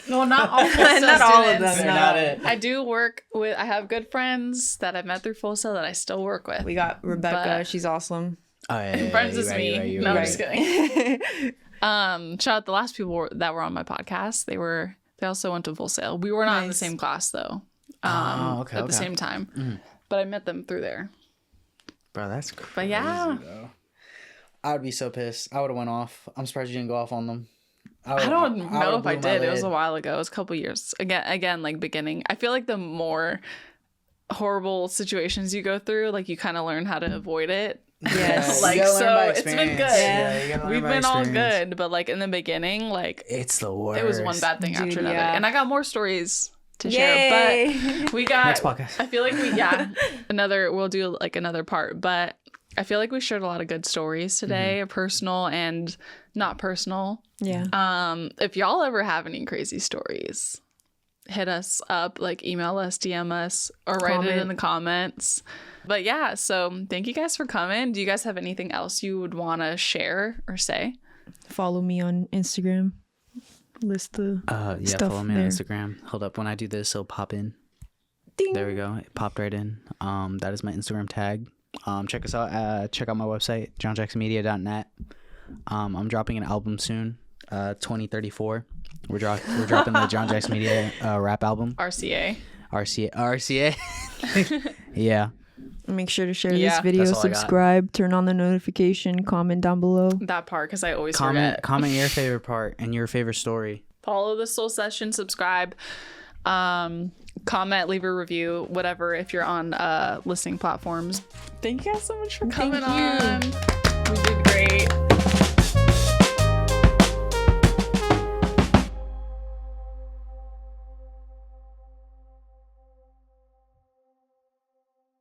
[SPEAKER 2] no, not all Full Sail
[SPEAKER 3] Not all of
[SPEAKER 2] students.
[SPEAKER 3] them,
[SPEAKER 4] They're
[SPEAKER 3] no.
[SPEAKER 4] not it.
[SPEAKER 2] I do work with. I have good friends that I've met through Full Sail that I still work with.
[SPEAKER 3] We got Rebecca.
[SPEAKER 2] But-
[SPEAKER 3] She's awesome.
[SPEAKER 4] Oh, yeah,
[SPEAKER 2] Friends
[SPEAKER 4] you're
[SPEAKER 2] is
[SPEAKER 4] right,
[SPEAKER 2] me.
[SPEAKER 4] you're right, you're
[SPEAKER 2] No, I'm
[SPEAKER 4] right.
[SPEAKER 2] just kidding. Shout out the last people that were on my podcast. They also went to Full Sail. We were not in the
[SPEAKER 3] Nice.
[SPEAKER 2] same class though.
[SPEAKER 4] Okay,
[SPEAKER 2] at
[SPEAKER 4] okay.
[SPEAKER 2] the same time, but I met them through there.
[SPEAKER 4] Bro, that's crazy.
[SPEAKER 2] But yeah.
[SPEAKER 4] Though. I would be so pissed. I would have went off. I'm surprised you didn't go off on them.
[SPEAKER 2] I don't know
[SPEAKER 4] would've
[SPEAKER 2] if I
[SPEAKER 4] blew my
[SPEAKER 2] did. It was a
[SPEAKER 4] lid.
[SPEAKER 2] while ago. It was a couple years. Again, like beginning. I feel like the more horrible situations you go through, like you kind of learn how to avoid it.
[SPEAKER 3] Yes.
[SPEAKER 4] You
[SPEAKER 2] Like,
[SPEAKER 4] gotta learn
[SPEAKER 2] so
[SPEAKER 4] by
[SPEAKER 2] it's been
[SPEAKER 4] experience.
[SPEAKER 2] good.
[SPEAKER 4] Yeah, you gotta learn
[SPEAKER 2] We've
[SPEAKER 4] by
[SPEAKER 2] been all
[SPEAKER 4] experience.
[SPEAKER 2] good, but like in the beginning, like
[SPEAKER 4] It's the worst.
[SPEAKER 2] it was one bad thing
[SPEAKER 3] Dude,
[SPEAKER 2] after another.
[SPEAKER 3] yeah.
[SPEAKER 2] And I got more stories to
[SPEAKER 3] Yay.
[SPEAKER 2] share, but we got
[SPEAKER 4] Next podcast.
[SPEAKER 2] I feel like we'll do like another part, but I feel like we shared a lot of good stories today, personal and not personal.
[SPEAKER 3] Yeah.
[SPEAKER 2] If y'all ever have any crazy stories, hit us up, like email us, DM us, or write it in the comments. But yeah, so thank you guys for coming. Do you guys have anything else you would want to share or say?
[SPEAKER 3] Follow me on Instagram. List the
[SPEAKER 4] Yeah,
[SPEAKER 3] stuff
[SPEAKER 4] follow me
[SPEAKER 3] there.
[SPEAKER 4] on Instagram. Hold up, when I do this, it'll pop in.
[SPEAKER 3] Ding.
[SPEAKER 4] There we go. It popped right in. That is my Instagram tag. Check us out. Check out my website, johnjacksonmedia.net. I'm dropping an album soon, 2034. We're dropping the John Jackson Media rap album.
[SPEAKER 2] RCA.
[SPEAKER 4] RCA. Yeah.
[SPEAKER 3] Make sure to share
[SPEAKER 2] Yeah,
[SPEAKER 3] this video,
[SPEAKER 4] that's all I got.
[SPEAKER 3] subscribe, turn on the notification, comment down below.
[SPEAKER 2] That part, because I always forget.
[SPEAKER 4] Comment your favorite part and your favorite story.
[SPEAKER 2] Follow the Soul Session, subscribe, comment, leave a review, whatever, if you're on listening platforms. Thank you guys so much for coming on. We did great.